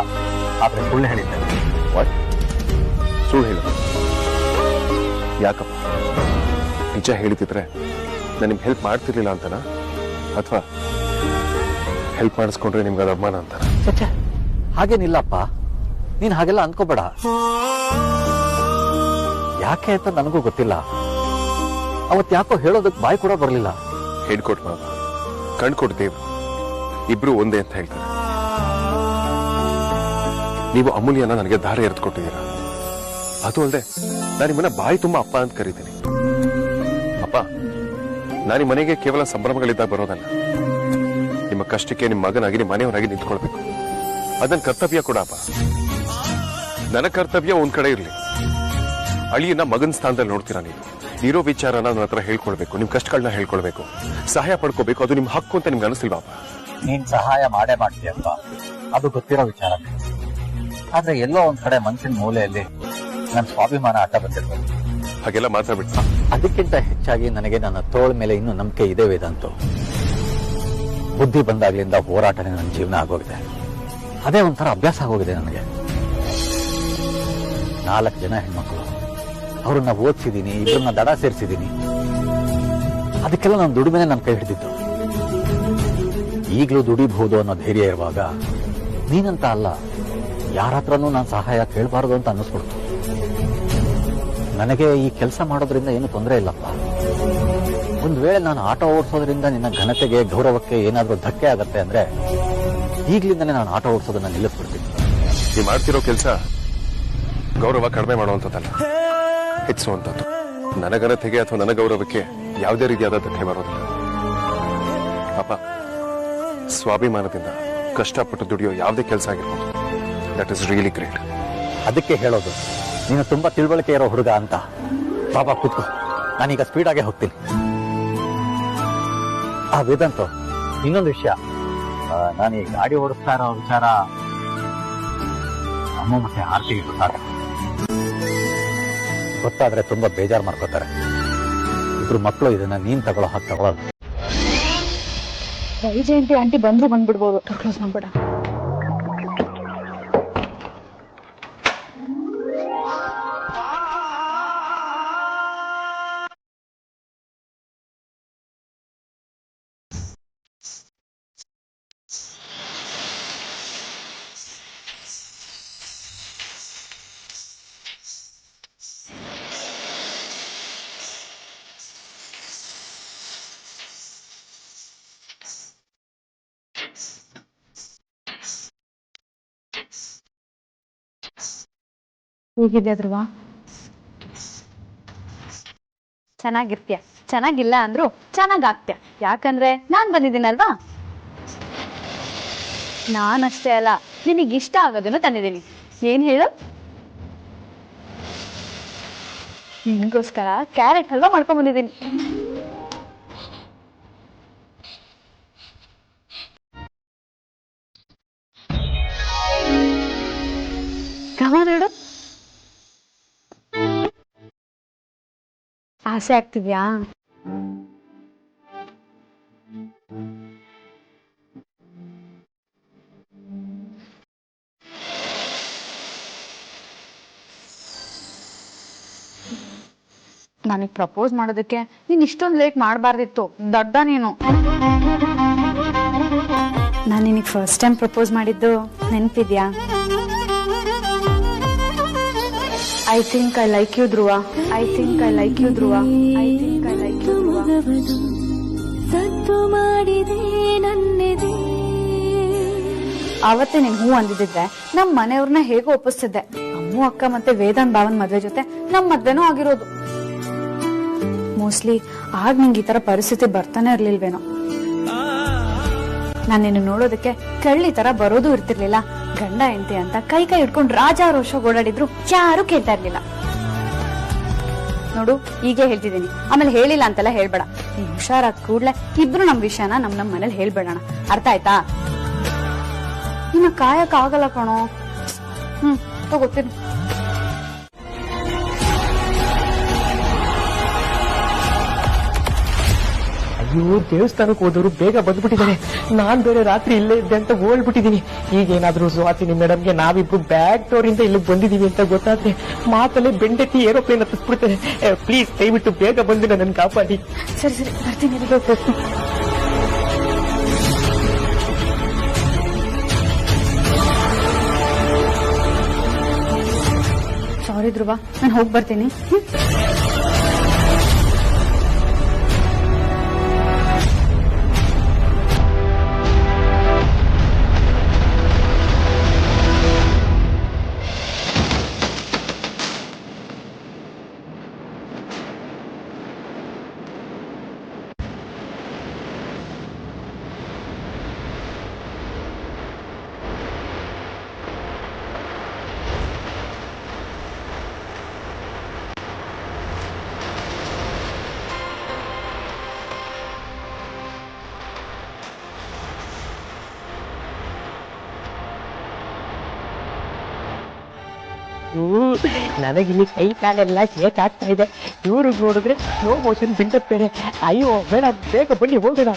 ಆದ್ರೆ ಸುಳ್ಳು ಹೇಳಿದ್ದೆ. ಸುಳ್ಳು ಹೇಳ ಯಾಕಪ್ಪ? ನಿಜ ಹೇಳಿದ್ರೆ ನಾನು ನಿಮ್ಗೆ ಹೆಲ್ಪ್ ಮಾಡ್ತಿರ್ಲಿಲ್ಲ ಅಂತನಾ, ಅಥವಾ ಹೆಲ್ಪ್ ಮಾಡಿಸ್ಕೊಂಡ್ರೆ ನಿಮ್ಗೆ ಅದು ಅವಮಾನ ಅಂತಾನ? ಹಾಗೇನಿಲ್ಲಪ್ಪ, ನೀನ್ ಹಾಗೆಲ್ಲ ಅನ್ಕೋಬೇಡ. ಯಾಕೆ ಅಂತ ನನಗೂ ಗೊತ್ತಿಲ್ಲ. ಅವತ್ ಯಾಕೋ ಹೇಳೋದಕ್ ಬಾಯಿ ಕೂಡ ಬರ್ಲಿಲ್ಲ. ಹಿಡ್ಕೊಟ್ ಮಾವ, ಕಣ್ಕೊಟ್ ದೇವ್, ಇಬ್ರು ಒಂದೇ ಅಂತ ಹೇಳ್ತಾರೆ. ನೀವು ಅಮೂಲ್ಯನ ನನಗೆ ದಾರಿ ಎರೆದುಕೊಟ್ಟಿದ್ದೀರಾ. ಅದು ಅಲ್ಲದೆ ನಾನು ನಿಮ್ಮನ್ನ ಬಾಯಿ ತುಂಬಾ ಅಪ್ಪ ಅಂತ ಕರೀತೀನಿ. ಅಪ್ಪ, ನಾನು ಈ ಮನೆಗೆ ಕೇವಲ ಸಂಭ್ರಮಗಳಿದ್ದಾಗ ಬರೋದಲ್ಲ. ನಿಮ್ಮ ಕಷ್ಟಕ್ಕೆ ನಿಮ್ಮ ಮಗನಾಗಿ ನಿಮ್ಮ ಮನೆಯವರಾಗಿ ನಿಂತ್ಕೊಳ್ಬೇಕು. ಅದನ್ನ ಕರ್ತವ್ಯ ಕೂಡ ಅಪ್ಪ. ನನ್ನ ಕರ್ತವ್ಯ ಒಂದ್ ಕಡೆ ಇರ್ಲಿ, ಅಳಿಯನ್ನ ಮಗನ ಸ್ಥಾನದಲ್ಲಿ ನೋಡ್ತೀರಾ. ನೀವು ಇರೋ ವಿಚಾರನ ನನ್ನ ಹತ್ರ ಹೇಳ್ಕೊಳ್ಬೇಕು, ನಿಮ್ ಕಷ್ಟಗಳನ್ನ ಹೇಳ್ಕೊಳ್ಬೇಕು, ಸಹಾಯ ಪಡ್ಕೋಬೇಕು. ಅದು ನಿಮ್ ಹಕ್ಕು ಅಂತ ನಿಮ್ಗೆ ಅನಿಸ್ತಿಲ್ವಾ? ನೀನ್ ಸಹಾಯ ಮಾಡೇ ಮಾಡ್ತೀಯಪ್ಪ, ಅದು ಗೊತ್ತಿರೋ ವಿಚಾರ. ಆದ್ರೆ ಎಲ್ಲೋ ಒಂದ್ ಕಡೆ ಮನಸ್ಸಿನ ಮೂಲೆಯಲ್ಲಿ ನನ್ನ ಸ್ವಾಭಿಮಾನ ಆಟ ಬಂದಿರ್ಬೇಕು. ಹಾಗೆಲ್ಲ ಮಾತಾಡ್ಬಿಟ್ಟು ಅದಕ್ಕಿಂತ ಹೆಚ್ಚಾಗಿ ನನಗೆ ನನ್ನ ತೋಳ ಮೇಲೆ ಇನ್ನೂ ನಂಬಿಕೆ ಇದೆ ವೇದಾಂತು. ಬುದ್ಧಿ ಬಂದಾಗ್ಲಿಂದ ಹೋರಾಟನೇ ನನ್ನ ಜೀವನ ಆಗೋಗಿದೆ. ಅದೇ ಒಂಥರ ಅಭ್ಯಾಸ ಆಗೋಗಿದೆ ನನಗೆ. 4 ಜನ ಹೆಣ್ಮಕ್ಳು, ಅವ್ರನ್ನ ಓದಿಸಿದೀನಿ, ಇಬ್ಬರನ್ನ ದಡ ಸೇರಿಸಿದೀನಿ. ಅದಕ್ಕೆಲ್ಲ ನನ್ನ ದುಡಿಮೆನೆ ನನ್ನ ಕೈ ಹಿಡಿದಿತ್ತು. ಈಗಲೂ ದುಡಿಬಹುದು ಅನ್ನೋ ಧೈರ್ಯ ಇರುವಾಗ ನೀನಂತ ಅಲ್ಲ, ಯಾರ ಹತ್ರನೂ ನಾನು ಸಹಾಯ ಕೇಳಬಾರದು ಅಂತ ಅನ್ನಿಸ್ಬಿಡ್ತು. ನನಗೆ ಈ ಕೆಲಸ ಮಾಡೋದ್ರಿಂದ ಏನು ತೊಂದರೆ ಇಲ್ಲಪ್ಪ. ಒಂದ್ ವೇಳೆ ನಾನು ಆಟೋ ಓಡಿಸೋದ್ರಿಂದ ನಿನ್ನ ಘನತೆಗೆ, ಗೌರವಕ್ಕೆ ಏನಾದ್ರೂ ಧಕ್ಕೆ ಆಗತ್ತೆ ಅಂದ್ರೆ ಈಗ್ಲಿಂದನೇ ನಾನು ಆಟೋ ಓಡಿಸೋದನ್ನ ನಿಲ್ಲಿಸ್ಬಿಡ್ತೀನಿ. ನೀವು ಮಾಡ್ತಿರೋ ಕೆಲಸ ಗೌರವ ಕಡಿಮೆ ಮಾಡುವಂಥದ್ದಲ್ಲ, ಹೆಚ್ಚಿಸುವಂಥದ್ದು. ನನ್ನ ಘನತೆಗೆ ಅಥವಾ ನನ್ನ ಗೌರವಕ್ಕೆ ಯಾವುದೇ ರೀತಿಯಾದ ಧಕ್ಕೆ ಬರೋದಿಲ್ಲ. ಅಪ್ಪ, ಸ್ವಾಭಿಮಾನದಿಂದ ಕಷ್ಟಪಟ್ಟು ದುಡಿಯೋ ಯಾವುದೇ ಕೆಲಸ ಆಗಿರ್ಬೋದು, ದಟ್ ಇಸ್ ರಿಯಲಿ ಗ್ರೇಟ್. ಅದಕ್ಕೆ ಹೇಳೋದು, ನೀನು ತುಂಬಾ ತಿಳುವಳಿಕೆ ಇರೋ ಹುಡುಗ ಅಂತ. ಬಾಬಾ ಕೂತ್ಕೋ, ನಾನೀಗ ಸ್ಪೀಡಾಗೆ ಹೋಗ್ತೀನಿ. ವೇದಾಂತ, ಇನ್ನೊಂದು ವಿಷಯ, ನಾನು ಈ ಗಾಡಿ ಓಡಿಸ್ತಾ ಇರೋ ವಿಚಾರ ಅಮ್ಮ ಮತ್ತೆ ಆರ್ತಿಗೆ ಗೊತ್ತಾದ್ರೆ ತುಂಬಾ ಬೇಜಾರು ಮಾಡ್ಕೋತಾರೆ. ಇಬ್ರು ಮಕ್ಕಳು ಇದನ್ನ ನೀನ್ ತಗೊಳ್ಳೋ ಹಾಗೆ ತಗೊಳ್ಳೋದು. ವೈಜಯಂತಿ ಆಂಟಿ ಬಂದ್ರು ಬಂದ್ಬಿಡ್ಬೋದು. ಕ್ಲೋಸ್ ಮಾಡ್ಬೇಡ. ಹೇಗಿದೆ ಧ್ರುವ? ಚೆನ್ನಾಗಿರ್ತೀಯ. ಚೆನ್ನಾಗಿಲ್ಲ ಅಂದ್ರು ಚೆನ್ನಾಗಾಗ್ತೀಯ, ಯಾಕಂದ್ರೆ ನಾನ್ ಬಂದಿದ್ದೀನಲ್ವಾ. ನಾನಷ್ಟೇ ಅಲ್ಲ, ನಿನಗಿಷ್ಟ ಆಗೋದನ್ನು ತಂದಿದ್ದೀನಿ. ಏನ್ ಹೇಳು? ನಿನ್ಗೋಸ್ಕರ ಕ್ಯಾರೆಟ್ ಹಲ್ವಾ ಮಾಡ್ಕೊಂಡ್ ಬಂದಿದ್ದೀನಿ. ಗಮನಿಡು. ಆಸೆ ಆಗ್ತಿದ್ಯಾ? ನನಗ್ ಪ್ರಪೋಸ್ ಮಾಡೋದಕ್ಕೆ ನೀನ್ ಇಷ್ಟೊಂದು ಲೇಟ್ ಮಾಡಬಾರ್ದಿತ್ತು. ದೊಡ್ಡ ನೀನು. ನಾನು ನಿನಗೆ ಫಸ್ಟ್ ಟೈಮ್ ಪ್ರಪೋಸ್ ಮಾಡಿದ್ದು ನೆನಪಿದ್ಯಾ? I think I like you, Dhruva. I think I like you, Dhruva. I think I like you, ಧ್ರುವ. ಅವತ್ತೇ ನೀನ್ ಹೂ ಅಂದಿದ್ರೆ ನಮ್ ಮನೆಯವ್ರನ್ನ ಹೇಗೋ ಒಪ್ಪಿಸ್ತಿದ್ದೆ. ಅಮ್ಮು ಅಕ್ಕ ಮತ್ತೆ ವೇದಾಂತ್ ಭಾವನ್ ಮದ್ವೆ ಜೊತೆ ನಮ್ ಮದ್ವೆನೂ ಆಗಿರೋದು. ಮೋಸ್ಟ್ಲಿ ಆಗ ನಿಂಗೆ ಈ ತರ ಪರಿಸ್ಥಿತಿ ಬರ್ತಾನೆ ಇರ್ಲಿಲ್ವೇನೋ. ನಾನು ನಿನ್ನ ನೋಡೋದಕ್ಕೆ ಕಳ್ಳಿ ತರ ಬರೋದು ಇರ್ತಿರ್ಲಿಲ್ಲ. ಗಂಡ ಹೆಂಡತಿ ಅಂತ ಕೈ ಕೈ ಹಿಡ್ಕೊಂಡು ರಾಜ ರೋಷ ಓಡಾಡಿದ್ರು ಯಾರು ಕೇಳ್ತಾ ಇರ್ಲಿಲ್ಲ. ನೋಡು ಹೀಗೆ ಹೇಳ್ತಿದ್ದೀನಿ, ಆಮೇಲೆ ಹೇಳಿಲ್ಲ ಅಂತೆಲ್ಲ ಹೇಳ್ಬೇಡ. ನೀನ್ ಹುಷಾರಾದ ಕೂಡ್ಲೆ ಇಬ್ರು ನಮ್ ವಿಷಯನ ನಮ್ ಮನೇಲಿ ಹೇಳ್ಬೇಡಣ, ಅರ್ಥ ಆಯ್ತಾ? ನಿನ್ನ ಕಾಯಕ್ ಆಗಲ್ಲ ಕಣೋ. ತಗೋತೀನಿ. ಅಯ್ಯೋ, ದೇವಸ್ಥಾನಕ್ಕೆ ಹೋದವರು ಬೇಗ ಬಂದ್ಬಿಟ್ಟಿದ್ದಾರೆ. ನಾನ್ ಬೇರೆ ರಾತ್ರಿ ಇಲ್ಲೇ ಇದ್ದೆ ಅಂತ ಹೋಗ್ಬಿಟ್ಟಿದೀನಿ. ಈಗೇನಾದ್ರೂ ಸುಹಾಸಿನಿ ಮೇಡಮ್ಗೆ ನಾವಿಬ್ರು ಬ್ಯಾಕ್ ಡೋರ್ ಇಂದ ಇಲ್ಲಿಗೆ ಬಂದಿದೀವಿ ಅಂತ ಗೊತ್ತಾದ್ರೆ ಮಾತಲ್ಲೇ ಬೆಂಡೆತ್ತಿ ಏರೋಪ್ಲೇನ್ ಹತ್ತಿಸ್ಬಿಡ್ತಾರೆ. ಪ್ಲೀಸ್ ದಯವಿಟ್ಟು ಬೇಗ ಬಂದು ನನ್ನ ಕಾಪಾಡಿ. ಸರಿ ಸರಿ ಬರ್ತೀನಿ. ಸಾರಿ ಧ್ರುವ, ನಾನು ಹೋಗಿ ಬರ್ತೀನಿ. ನನಗಿಲ್ಲಿ ಕೈ ಕಾಲೆಲ್ಲ ಶೇಕ್ ಆಗ್ತಾ ಇದೆ. ಇವ್ರಿಗೆ ನೋಡಿದ್ರೆ ಸ್ಲೋ ಮೋಷನ್ ಬಿಲ್ಡಪ್ ಬೇರೆ. ಅಯ್ಯೋ ಬೇಡ, ಬೇಗ ಬನ್ನಿ ಹೋಗೋಣ.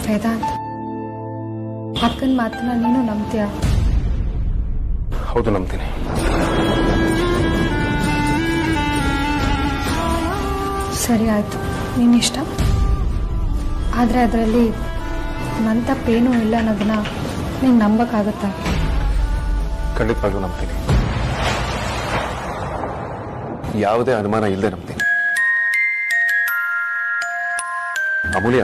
ವೇದಾಂತ್, ಅಕ್ಕನ ಮಾತನ್ನ ನೀನು ನಂಬ್ತೀಯ? ಹೌದು, ನಂಬ್ತೀನಿ. ಸರಿ ಆಯ್ತು, ನಿನ್ನಿಷ್ಟ. ಆದರೆ ಅದರಲ್ಲಿ ನನ್ನ ತಪ್ಪೇನೂ ಇಲ್ಲ ಅನ್ನೋದನ್ನ ನೀನು ನಂಬಕ್ಕಾಗತ್ತಾ? ಖಂಡಿತವಾಗ್ಲೂ ನಂಬ್ತೀನಿ. ಯಾವುದೇ ಅನುಮಾನ ಇಲ್ಲದೆ ನಂಬ್ತೀನಿ. ಅಮೂಲ್ಯ,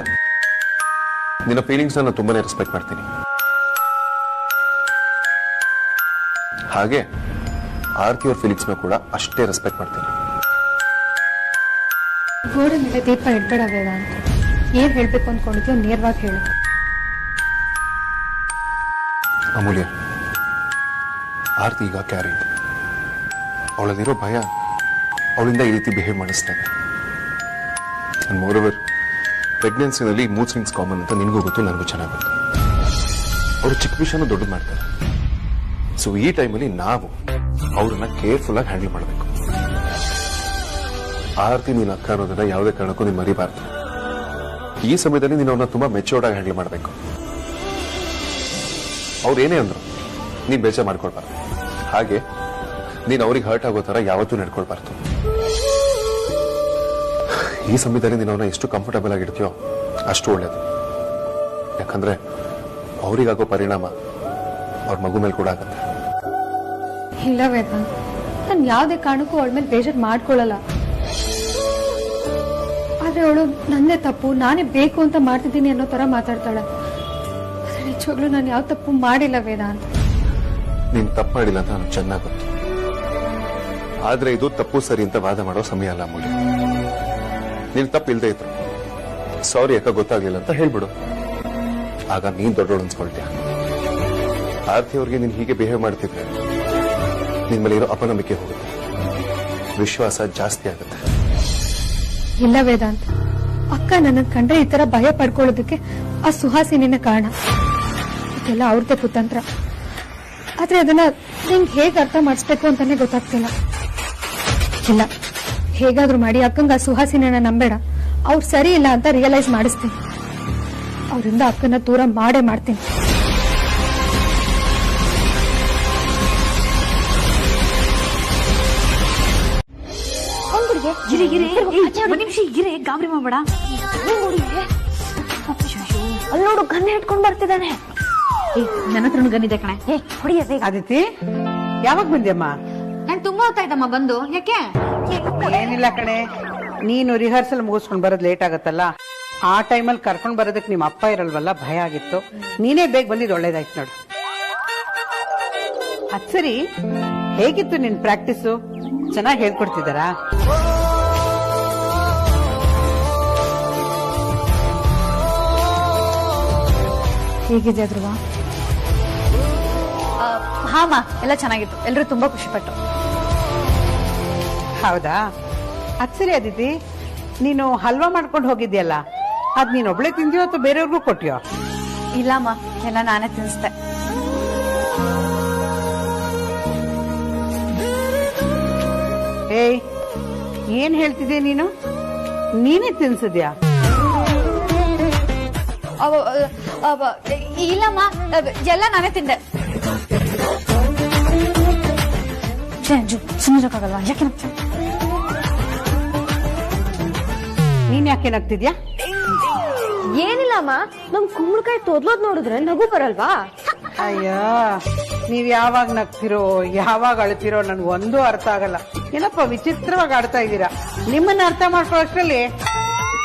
ನಿನ್ನ ಫೀಲಿಂಗ್ಸ್ ನಾನು ತುಂಬಾನೇ ರೆಸ್ಪೆಕ್ಟ್ ಮಾಡ್ತೀನಿ. ಹಾಗೆ ಆರ್ತಿ ಅವ್ರ ಫೀಲಿಂಗ್ಸ್ನ ಕೂಡ ಅಷ್ಟೇ ರೆಸ್ಪೆಕ್ಟ್ ಮಾಡ್ತೀನಿ. ಗೋಡೆ ಮೇಲೆ ದೀಪ ಇಡ್ಬೇಡ ವೇದಾಂತ್. ಏನ್ ಹೇಳ್ಬೇಕು ಅಂದ್ಕೊಂಡಿದ್ಯೋ ನೇರವಾಗಿ ಹೇಳು. ಅಮೂಲ್ಯ, ಆರ್ತಿ ಈಗ ಕ್ಯಾರಿ. ಅವಳಲ್ಲಿರೋ ಭಯ ಅವಳಿಂದ ಈ ರೀತಿ ಬಿಹೇವ್ ಮಾಡಿಸ್ತಾ ಇದೆ. ಅಂಡ್ ಮೋರೋವರ್, ಪ್ರೆಗ್ನೆನ್ಸಿನಲ್ಲಿ ಮೂಡ್ ಸ್ವಿಂಗ್ಸ್ ಕಾಮನ್ ಅಂತ ನಿನಗೂ ಗೊತ್ತು, ನನಗೂ ಚೆನ್ನಾಗಿ ಗೊತ್ತು. ಅವರು ಚಿಕ್ಕ ವಿಷಯನ ದೊಡ್ಡದು ಮಾಡ್ತಾರೆ. ಸೊ ಈ ಟೈಮಲ್ಲಿ ನಾವು ಅವ್ರನ್ನ ಕೇರ್ಫುಲ್ ಆಗಿ ಹ್ಯಾಂಡಲ್ ಮಾಡಬೇಕು. ಆರ್ತಿ ನೀನು ಅಕ್ಕ ಅನ್ನೋದನ್ನ ಯಾವುದೇ ಕಾರಣಕ್ಕೂ ನೀನು ಮರಿಬಾರ್ದು. ಈ ಸಮಯದಲ್ಲಿ ನೀನು ಅವ್ರನ್ನ ತುಂಬಾ ಮೆಚೂರ್ಡ್ ಆಗಿ ಹ್ಯಾಂಡಲ್ ಮಾಡಬೇಕು. ಅವ್ರು ಏನೇ ಅಂದ್ರು ನೀನ್ ಬೇಜಾರು ಮಾಡ್ಕೊಳ್ಬಾರ್ದು. ಹಾಗೆ ನೀನು ಅವ್ರಿಗೆ ಹರ್ಟ್ ಆಗೋ ತರ ಯಾವತ್ತೂ ನಡ್ಕೊಳ್ಬಾರ್ದು. ಈ ಸಮಯದಲ್ಲಿ ನೀನು ಅವ್ರನ್ನ ಎಷ್ಟು ಕಂಫರ್ಟಬಲ್ ಆಗಿರ್ತೀಯೋ ಅಷ್ಟು ಒಳ್ಳೇದು. ಯಾಕಂದ್ರೆ ಅವ್ರಿಗಾಗೋ ಪರಿಣಾಮ ಅವ್ರ ಮಗು ಮೇಲೆ ಕೂಡ ಆಗತ್ತೆ. ಇಲ್ಲ ವೇದಾಂತ್, ನಾನು ಯಾವುದೇ ಕಾರಣಕ್ಕೂ ಅವಳ ಮೇಲೆ ಬೇಜಾರು ಮಾಡ್ಕೊಳ್ಳಲ್ಲ. ಆದ್ರೆ ಅವಳು ನನ್ನೇ ತಪ್ಪು, ನಾನೇ ಬೇಕು ಅಂತ ಮಾಡ್ತಿದ್ದೀನಿ ಅನ್ನೋ ತರ ಮಾತಾಡ್ತಾಳೆ. ನಿಜವಾಗ್ಲೂ ನಾನು ಯಾವ ತಪ್ಪು ಮಾಡಿಲ್ಲ ವೇದಾಂತ್. ನೀನ್ ತಪ್ಪು ಮಾಡಿಲ್ಲ ಅಂತ ನನಗೆ ಚೆನ್ನಾಗಿ ಗೊತ್ತು. ಆದ್ರೆ ಇದು ತಪ್ಪು ಸರಿ ಅಂತ ವಾದ ಮಾಡೋ ಸಮಯ ಅಲ್ಲ ಅಮೂಲ್ಯ. ನೀನ್ ತಪ್ಪು ಇಲ್ದೇ ಇದ್ರು ಸಾರಿ ಯಾಕ ಗೊತ್ತಾಗ್ಲಿಲ್ಲ ಅಂತ ಹೇಳ್ಬಿಡು. ಆಗ ನೀನ್ ದೊಡ್ಡೋಳು ಅನ್ಸ್ಕೊಳ್ತೀಯ. ಆರ್ತಿ ಅವ್ರಿಗೆ ನೀನ್ ಹೀಗೆ ಬಿಹೇವ್ ಮಾಡ್ತಿದ್ರೆ ನಿನ್ ಮೇಲೆ ಇರೋ ಅಪನಂಬಿಕೆ ಹೋಗುತ್ತೆ, ವಿಶ್ವಾಸ ಜಾಸ್ತಿ ಆಗುತ್ತೆ. ಇಲ್ಲ ವೇದಾಂತ್, ಅಕ್ಕ ನನ್ನ ಕಂಡ್ರೆ ಈ ತರ ಭಯ ಪಡ್ಕೊಳ್ಳೋದಕ್ಕೆ ಆ ಸುಹಾಸಿನಿನ ಕಾರಣ. ಇದೆಲ್ಲ ಅವ್ರದ್ದೇ ಕುತಂತ್ರ. ಆದ್ರೆ ಅದನ್ನ ನಿಂಗೆ ಹೇಗೆ ಅರ್ಥ ಮಾಡಿಸ್ಬೇಕು ಅಂತಾನೆ ಗೊತ್ತಾಗ್ತಿಲ್ಲ. ಇಲ್ಲ, ಹೇಗಾದ್ರೂ ಮಾಡಿ ಅಕ್ಕಂಗ ಆ ಸುಹಾಸಿನಿನ ನಂಬೇಡ. ಅವ್ರು ಸರಿ ಇಲ್ಲ ಅಂತ ರಿಯಲೈಸ್ ಮಾಡಿಸ್ತೀನಿ. ಅವರಿಂದ ಅಕ್ಕನ ದೂರ ಮಾಡೇ ಮಾಡ್ತೀನಿ. ಗಾಬರಿ ಮಾಡಬೇಡ. ಅಲ್ಲಿ ನೋಡು, ಗನ್ ಇಟ್ಕೊಂಡ್ ಬರ್ತಿದ್ದಾನೆ. ನನ್ನ ಹತ್ರ ಗನ್ನಿದೆ ಕಣೆ. ಹೊಡಿಯದೆ. ಆದಿತಿ, ಯಾವಾಗ ಬಂದ್ಯಮ್ಮ? ನಾನು ತುಂಬಾ ಹೊತ್ತಾಯ್ತಮ್ಮ ಬಂದು. ಯಾಕೆ? ಏನಿಲ್ಲ ಕಣೆ, ನೀನು ರಿಹರ್ಸಲ್ ಮುಗಿಸ್ಕೊಂಡ್ ಬರೋದ್ ಲೇಟ್ ಆಗತ್ತಲ್ಲ, ಆ ಟೈಮಲ್ಲಿ ಕರ್ಕೊಂಡ್ ಬರೋದಕ್ಕೆ ನಿಮ್ಮ ಅಪ್ಪ ಇರಲ್ವಲ್ಲ, ಭಯ ಆಗಿತ್ತು. ನೀನೇ ಬೇಗ ಬಂದಿದ್ದು ಒಳ್ಳೇದಾಯ್ತು ನೋಡು. ಅದ್ ಸರಿ, ಹೇಗಿತ್ತು ನಿನ್ ಪ್ರಾಕ್ಟೀಸು? ಚೆನ್ನಾಗಿ ಹೇಳ್ಕೊಡ್ತಿದ್ದಾರಾ? ಹೇಗಿದೆ ಧ್ರುವ? ಹಾಮ ಎಲ್ಲ ಚೆನ್ನಾಗಿತ್ತು, ಎಲ್ಲರೂ ತುಂಬಾ ಖುಷಿ ಪಟ್ಟು. ಹೌದಾ? ಅದ್ ಸರಿ ಅದಿತಿ, ನೀನು ಹಲ್ವಾ ಮಾಡ್ಕೊಂಡು ಹೋಗಿದ್ಯಲ್ಲ, ಅದ್ ನೀನ್ ಒಬ್ಳೆ ತಿಂದ್ಯೋ ಅಥವಾ ಬೇರೆಯವ್ರಿಗೂ ಕೊಟ್ಯೋ? ಇಲ್ಲಮ್ಮ, ಎಲ್ಲ ನಾನೇ ತಿನ್ನಿಸ್ದೆ. ಏಯ್, ಏನ್ ಹೇಳ್ತಿದ್ಯಾ ನೀನು? ನೀನೇ ತಿನ್ಸಿದ್ಯಾ? ಇಲ್ಲಮ್ಮ, ಎಲ್ಲ ನಾನೇ ತಿಂದೆ. ಸುಮ್ಮನಿರಕ್ಕಾಗಲ್ವಾ? ಯಾಕೆ ನೀನ್ ಯಾಕೆ ನಗ್ತಿದ್ಯಾ? ಏನಿಲ್ಲ ಅಮ್ಮ, ನಮ್ ಕುಂಬಳಕಾಯಿ ತೊದ್ಲೋದ್ ನೋಡಿದ್ರೆ ನಗು ಬರಲ್ವಾ? ಅಯ್ಯೋ, ನೀವ್ ಯಾವಾಗ ನಗ್ತಿರೋ ಯಾವಾಗ ಅಳ್ತಿರೋ ನನ್ಗೊಂದು ಅರ್ಥ ಆಗಲ್ಲ. ಏನಪ್ಪ ವಿಚಿತ್ರವಾಗಿ ಆಡ್ತಾ ಇದ್ದೀರಾ. ನಿಮ್ಮನ್ನ ಅರ್ಥ ಮಾಡ್ಕೊಳ್ಳೋಷ್ಟ್ರಲ್ಲಿ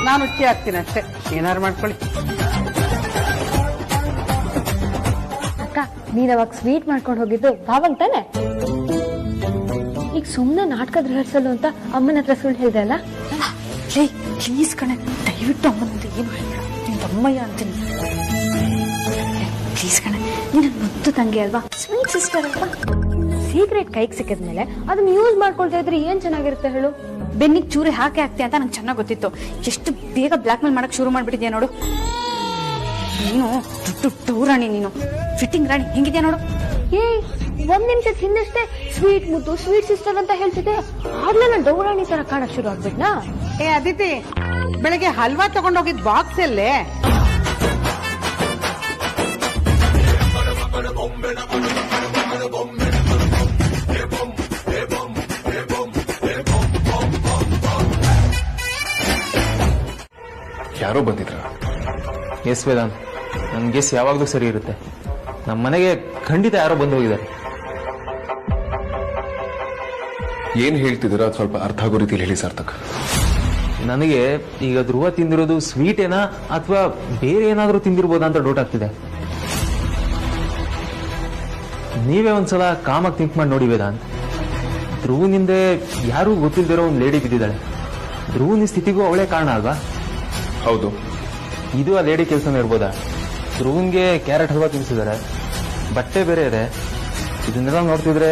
ನಾನು ಹುಚ್ಚಿ ಆಗ್ತೀನಿ ಅಷ್ಟೇ. ಏನಾರು ಮಾಡ್ಕೊಳ್ಳಿ. ಅಕ್ಕ, ನೀನ್ ಅವಾಗ ಸ್ವೀಟ್ ಮಾಡ್ಕೊಂಡು ಹೋಗಿದ್ದು ಭಾವಂಗ್ ತಾನೆ? ಈಗ ಸುಮ್ನೆ ನಾಟಕದ ರಿಹರ್ಸಲ್ ಅಂತ ಅಮ್ಮನ ಹತ್ರ ಸುಳ್ಳು ಹೇಳಿದೆ ಅಲ್ಲ? ಪ್ಲೀಸ್ ಕಣೆ, ದಯವಿಟ್ಟು ಅಮ್ಮನಂತ ಏನು ಹೇಳ್ಬೇಡ. ನಿನ್ ತಮ್ಮಯ್ಯ ಅಂತೀನಿ. ಪ್ಲೀಸ್ ಕಣೆ, ನೀನ್ ಮುದ್ದು ತಂಗಿ ಅಲ್ವಾ, ಸ್ವೀಟ್ ಸಿಸ್ಟರ್ ಅಲ್ವಾ? ಸೀಕ್ರೆಟ್ ಕೈಗೆ ಸಿಕ್ಕಿದ್ಮೇಲೆ ಅದನ್ನ ಯೂಸ್ ಮಾಡ್ಕೊಳ್ತಾ ಇದ್ರೆ ಏನ್ ಚೆನ್ನಾಗಿರುತ್ತೆ ಹೇಳು? ಬೆನ್ನಿಗೆ ಚೂರಿ ಹಾಕಿ ಅಂತ ನಂಗೆ ಚೆನ್ನಾಗಿ ಗೊತ್ತಿತ್ತು. ಎಷ್ಟು ಬೇಗ ಬ್ಲಾಕ್ ಮೇಲ್ ಮಾಡಕ್ ಶುರು ಮಾಡ್ಬಿಟ್ಟಿದ್ಯಾ ನೋಡು. ನೀನು ದುಡ್ಡು ಟೌರಾಣಿ, ನೀನು ಫಿಟ್ಟಿಂಗ್ ರಾಣಿ. ಹೆಂಗಿದ್ಯಾ ನೋಡು. ಒಂದ್ ನಿಮಿಷದ ಹಿಂದಷ್ಟೇ ಸ್ವೀಟ್ ಮುದ್ದು, ಸ್ವೀಟ್ ಸಿಸ್ಟರ್ ಅಂತ ಹೇಳ್ತಿದ್ದೆ, ಆಗ್ಲೇ ನಾನು ಡೌರಾಣಿ ತರ ಕಾಣಕ್ ಶುರು ಆಗ್ಬಿಟ್ನಾ? ಏ ಅದಿತಿ, ಬೆಳಗ್ಗೆ ಹಲ್ವಾ ತಗೊಂಡೋಗಿದ್ ಬಾಕ್ಸ್ ಅಲ್ಲೇ? ಯಾರೋ ಬಂದಿದ್ರ? ಎಸ್ ವೇದಾಂತ್, ನನ್ ಗೆಸ್ ಯಾವಾಗ್ಲೂ ಸರಿ ಇರುತ್ತೆ. ನಮ್ಮ ಮನೆಗೆ ಖಂಡಿತ ಯಾರೋ ಬಂದು ಹೋಗಿದ್ದಾರೆ. ಏನ್ ಹೇಳ್ತಿದ್ದೀರಾ ಸ್ವಲ್ಪ ಅರ್ಥ ಆಗೋ ರೀತಿಯಲ್ಲಿ ಹೇಳಿ ಸಾರ್ಥಕ್. ನನಗೆ ಈಗ ಧ್ರುವ ತಿಂದಿರೋದು ಸ್ವೀಟ್ ಏನಾ ಅಥವಾ ಬೇರೆ ಏನಾದ್ರೂ ತಿಂದಿರ್ಬೋದಾ ಅಂತ ಡೌಟ್ ಆಗ್ತಿದೆ. ನೀವೇ ಒಂದ್ಸಲ ಕಾಮಾಗಿ ಥಿಂಕ್ ಮಾಡಿ ನೋಡಿ ವೇದಾಂತ್. ಧ್ರುವನಿಂದೆ ಯಾರೂ ಗೊತ್ತಿಲ್ದಿರೋ ಒಂದು ಲೇಡಿ ಬಿದ್ದಿದ್ದಾಳೆ. ಧ್ರುವನ ಸ್ಥಿತಿಗೂ ಅವಳೇ ಕಾರಣ ಅಲ್ವಾ? ಹೌದು. ಇದು ಆ ಲೇಡಿ ಕೆಲಸನೇ ಇರ್ಬೋದಾ? ಧ್ರುವನ್ಗೆ ಕ್ಯಾರೆಟ್ ಹಲ್ವಾ ತಿನ್ಸಿದ್ದಾರೆ, ಬಟ್ಟೆ ಬೇರೆ ಇದೆ. ಇದನ್ನೆಲ್ಲ ನೋಡ್ತಿದ್ರೆ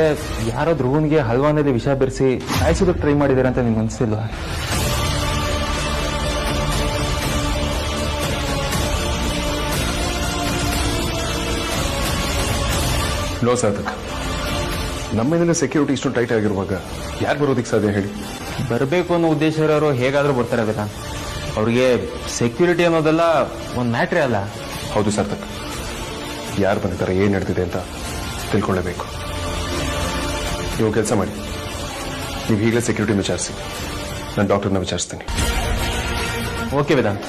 ಯಾರೋ ಧ್ರುವನ್ಗೆ ಹಲ್ವಾನಲ್ಲಿ ವಿಷ ಬೆರೆಸಿ ಸಾಯಿಸೋದಕ್ಕೆ ಟ್ರೈ ಮಾಡಿದ್ದಾರೆ ಅಂತ ನಿಮ್ಗೆ ಅನ್ಸಿಲ್ವಾ? ನೋ ಸಾರ್ಥಕ್, ನಮ್ಮೇಲೆ ಸೆಕ್ಯೂರಿಟಿ ಇಷ್ಟು ಟೈಟ್ ಆಗಿರುವಾಗ ಯಾರು ಬರೋದಕ್ಕೆ ಸಾಧ್ಯ ಹೇಳಿ? ಬರಬೇಕು ಅನ್ನೋ ಉದ್ದೇಶ ಇರೋರು ಹೇಗಾದ್ರೂ ಬರ್ತಾರೆ ಬೇಕಾ? ಅವ್ರಿಗೆ ಸೆಕ್ಯೂರಿಟಿ ಅನ್ನೋದೆಲ್ಲ ಒಂದು ಮ್ಯಾಟ್ರೇ ಅಲ್ಲ. ಹೌದು ಸಾರ್ಥಕ್, ಯಾರು ಬಂದಿದ್ದಾರೆ, ಏನ್ ನಡ್ತಿದೆ ಅಂತ ತಿಳ್ಕೊಳ್ಳೇಬೇಕು. ನೀವು ಕೆಲಸ ಮಾಡಿ, ನೀವು ಈಗಲೇ ಸೆಕ್ಯೂರಿಟಿ ವಿಚಾರಿಸಿ, ನಾನು ಡಾಕ್ಟರ್ನ ವಿಚಾರಿಸ್ತೀನಿ. ಓಕೆ ವೇದಾಂತ್.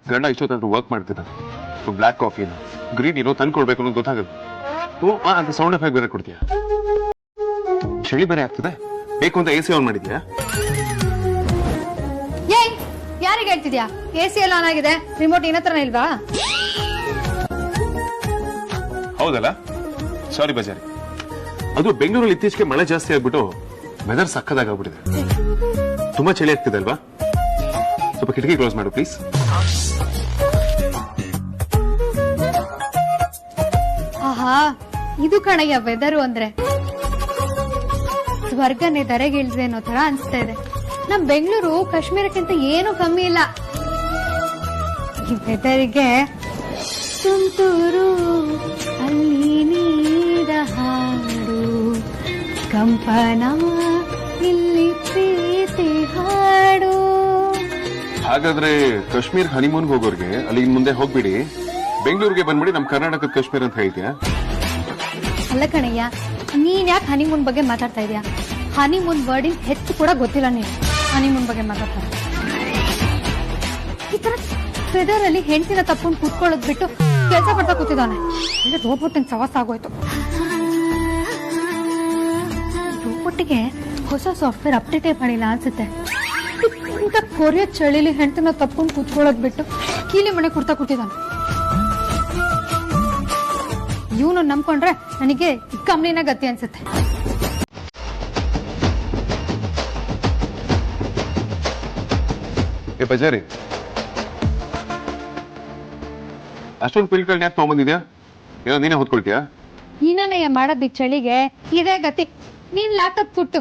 ಗಂಡ ಇಷ್ಟೊತ್ತಾದ್ರೂ ವರ್ಕ್ ಮಾಡ್ತಿದ್ದಾನೆ. ಬ್ಲ್ಯಾಕ್ ಕಾಫಿನ ಗ್ರೀನ್ ಏನೋ ತಂದು ಕೊಡ್ಬೇಕು ಅನ್ನೋದು ಗೊತ್ತಾಗುತ್ತೆ. ಅಂತ ಸೌಂಡ್ ಎಫೆಕ್ಟ್ ಬೇರೆ ಕೊಡ್ತೀಯಾ? ಚಳಿ ಬೇರೆ ಆಗ್ತದೆ. ಬೇಕು ಅಂತ AC ಆನ್ ಮಾಡಿದ್ಯಾ? ಏಯ್, ಯಾರಿಗೆ ಹೇಳ್ತಿದ್ಯಾ? AC ಎಲ್ಲ ಆನ್ ಆಗಿದೆ, ರಿಮೋಟ್ ಏನತ್ರನ ಇಲ್ವಾ? ಹೌದಲ್ಲ, ಸಾರಿ ಬಜಾರಿ. ಅದು ಬೆಂಗಳೂರಲ್ಲಿ ಇತ್ತೀಚೆಗೆ ಮಳೆ ಜಾಸ್ತಿ ಆಗ್ಬಿಟ್ಟು ವೆದರ್ ಸಕ್ಕದಾಗ್ಬಿಟ್ಟಿದೆ. ತುಂಬಾ ಚಳಿ ಆಗ್ತಿದೆ ಅಲ್ವಾ? ಸ್ವಲ್ಪ ಕಿಟಕಿ ಕ್ಲೋಸ್ ಮಾಡು ಪ್ಲೀಸ್. ಆಹಾ, ಇದು ಕಣಯ್ಯ ವೆದರು ಅಂದ್ರೆ. ಸ್ವರ್ಗನೇ ಧರೆಗಿಳಿಸಿದೆ ಅನ್ನೋ ತರ ಅನ್ಸ್ತಾ ಇದೆ. ನಮ್ ಬೆಂಗಳೂರು ಕಾಶ್ಮೀರಕ್ಕಿಂತ ಏನು ಕಮ್ಮಿ ಇಲ್ಲ. ಈ ವೆದರ್ಗೆ ತುಂತುರು ಅಲ್ಲಿ ನೀಡ ಹಾಡು, ಕಂಪನ ಇಲ್ಲಿ ಪ್ರೀತಿ ಹಾಡು. ಹಾಗಾದ್ರೆ ಕಾಶ್ಮೀರ್ ಹನಿಮೂನ್ಗೆ ಹೋಗೋರ್ಗೆ ಅಲ್ಲಿ ಮುಂದೆ ಹೋಗ್ಬಿಡಿ, ಬೆಂಗಳೂರಿಗೆ ಬಂದ್ಬಿಡಿ, ನಮ್ ಕರ್ನಾಟಕದ ಕಾಶ್ಮೀರ ಅಂತ ಹೇಳ್ತೀಯಾ? ಅಲ್ಲ ಕಣಯ್ಯ, ನೀನ್ ಯಾಕೆ ಹನಿಮೂನ್ ಬಗ್ಗೆ ಮಾತಾಡ್ತಾ ಇದೀಯಾ? ಹನಿಮೂನ್ ವರ್ಡಿಂಗ್ ಹೆಚ್ಚು ಕೂಡ ಗೊತ್ತಿಲ್ಲ ನೀನು. ಹನಿಮೂನ್ ಬಗ್ಗೆ ಮಾತಾಡ್ತಾ ಈ ತರ ವೆದರ್ ಅಲ್ಲಿ ಹೆಂಡತಿನ ತಪ್ಕೊಂಡು ಕೂತ್ಕೊಳ್ಳೋದ್ ಬಿಟ್ಟು ಕೆಲಸ ಮಾಡ್ತಾ ಕೂತಿದ್ದಾನೆ. ರೋಬೋಟ್ ಸವಾಸ ಆಗೋಯ್ತು. ರೋಬೋಟ್ಗೆ ಹೊಸ ಸಾಫ್ಟ್ವೇರ್ ಅಪ್ಡೇಟೇ ಮಾಡಿಲ್ಲ ಅನ್ಸುತ್ತೆ. ಇಂಥ ಕೊರಿಯ ಚಳಿಲಿ ಹೆಂಡತಿನ ತಪ್ಕೊಂಡು ಕೂತ್ಕೊಳ್ಳೋದ್ ಬಿಟ್ಟು ಕೀಲಿ ಮನೆ ಕುರ್ತಾ ಕೊಟ್ಟಿದ್ದಾನೆ. ಇವನು ನಂಬ್ಕೊಂಡ್ರೆ ನನಗೆ ಕಂಪ್ನಿನ ಗತಿ ಅನ್ಸುತ್ತೆ. ಏ ಬಜಾರಿ, ಅಷ್ಟೊಂದು ಪಿಲ್ಗಳನ್ನ ಯಾಕೆ ತಗೊಂಬಂದಿದ್ಯಾ? ಏನೋ ನೀನೇ ಹೊತ್ಕೊಳ್ತೀಯಾ? ನೀನೇ ಮಾಡೋದ್ ಚಳಿಗೆ ಇದೇ ಗತಿ. ನೀನ್ ಲ್ಯಾಪ್ಟಾಪ್ ಕೊಟ್ಟು